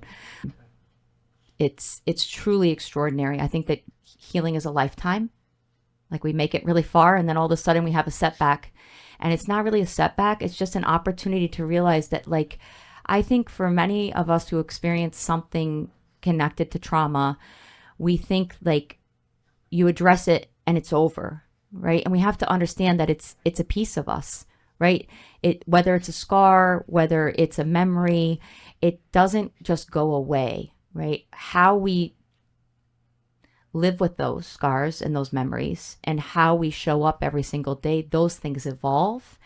it's truly extraordinary. I think that healing is a lifetime. Like, we make it really far and then all of a sudden we have a setback, and it's not really a setback. It's just an opportunity to realize that, like, I think for many of us who experience something connected to trauma, we think like you address it and it's over. Right. And we have to understand that it's a piece of us, right? Whether it's a scar, whether it's a memory, it doesn't just go away, right? How we live with those scars and those memories and how we show up every single day, those things evolve.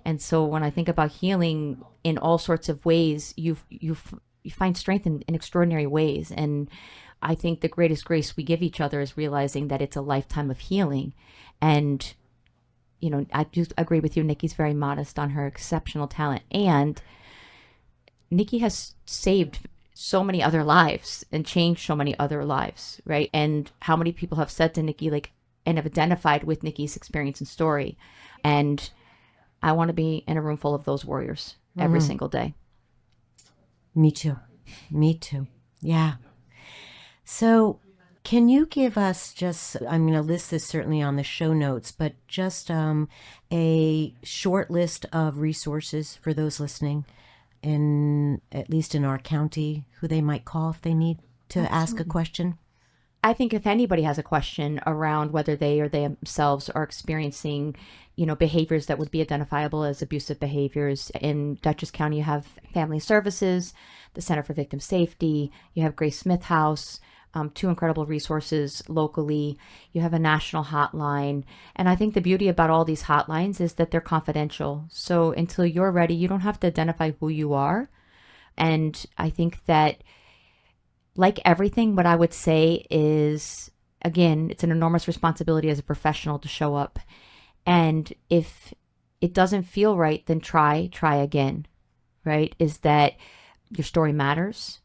And so when I think about healing in all sorts of ways, you find strength in extraordinary ways. And I think the greatest grace we give each other is realizing that it's a lifetime of healing. And, I do agree with you. Nikki's very modest on her exceptional talent. And Nikki has saved so many other lives and changed so many other lives, right? And how many people have said to Nikki, like, and have identified with Nikki's experience and story. And I want to be in a room full of those warriors every single day. Me too. Yeah. So can you give us just, I'm going to list this certainly on the show notes, but just a short list of resources for those listening, at least in our county, who they might call if they need to ask a question? I think if anybody has a question around whether they or they themselves are experiencing, behaviors that would be identifiable as abusive behaviors, in Dutchess County, you have Family Services, the Center for Victim Safety, you have Grace Smith House, two incredible resources locally. You have a national hotline. And I think the beauty about all these hotlines is that they're confidential. So until you're ready, you don't have to identify who you are. And I think that, like everything, what I would say is, again, it's an enormous responsibility as a professional to show up. And if it doesn't feel right, then try again, right? Is that your story matters.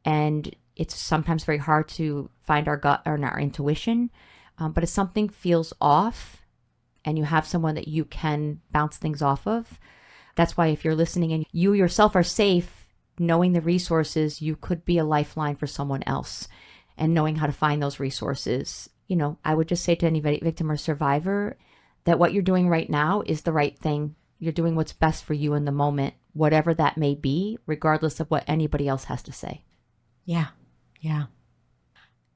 And it's sometimes very hard to find our gut or our intuition. But if something feels off and you have someone that you can bounce things off of, that's why if you're listening and you yourself are safe, knowing the resources, you could be a lifeline for someone else, and knowing how to find those resources. I would just say to any victim or survivor that what you're doing right now is the right thing. You're doing what's best for you in the moment, whatever that may be, regardless of what anybody else has to say. Yeah.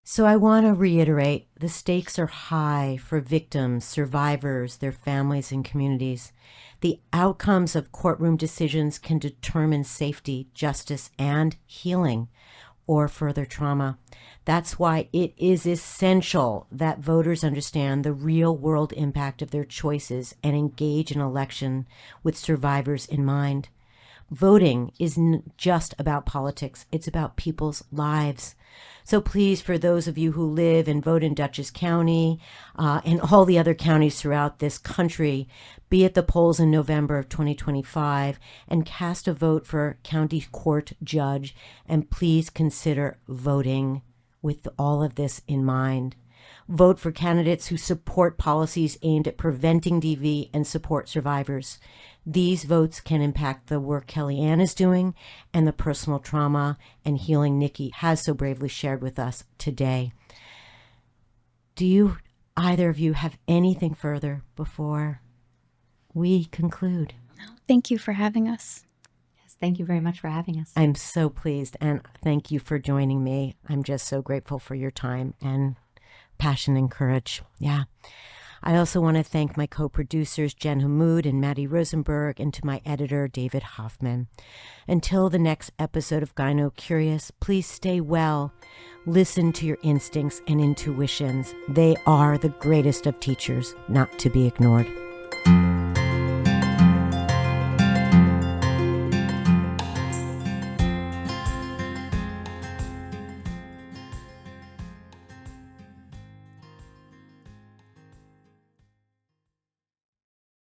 So I want to reiterate, the stakes are high for victims, survivors, their families, and communities. The outcomes of courtroom decisions can determine safety, justice, and healing, or further trauma. That's why it is essential that voters understand the real-world impact of their choices and engage in election with survivors in mind. Voting isn't just about politics. It's about people's lives. So please, for those of you who live and vote in Dutchess County and all the other counties throughout this country, be at the polls in November of 2025 and cast a vote for county court judge. And please consider voting with all of this in mind. Vote for candidates who support policies aimed at preventing DV and support survivors. These votes can impact the work Kellyann is doing and the personal trauma and healing Nikki has so bravely shared with us today. Do you, either of you, have anything further before we conclude? Thank you for having us. Yes, thank you very much for having us. I'm so pleased, and thank you for joining me. I'm just so grateful for your time and passion and courage. Yeah. I also want to thank my co-producers, Jen Hammoud and Maddie Rosenberg, and to my editor, David Hoffman. Until the next episode of Gyno Curious, please stay well. Listen to your instincts and intuitions. They are the greatest of teachers, not to be ignored.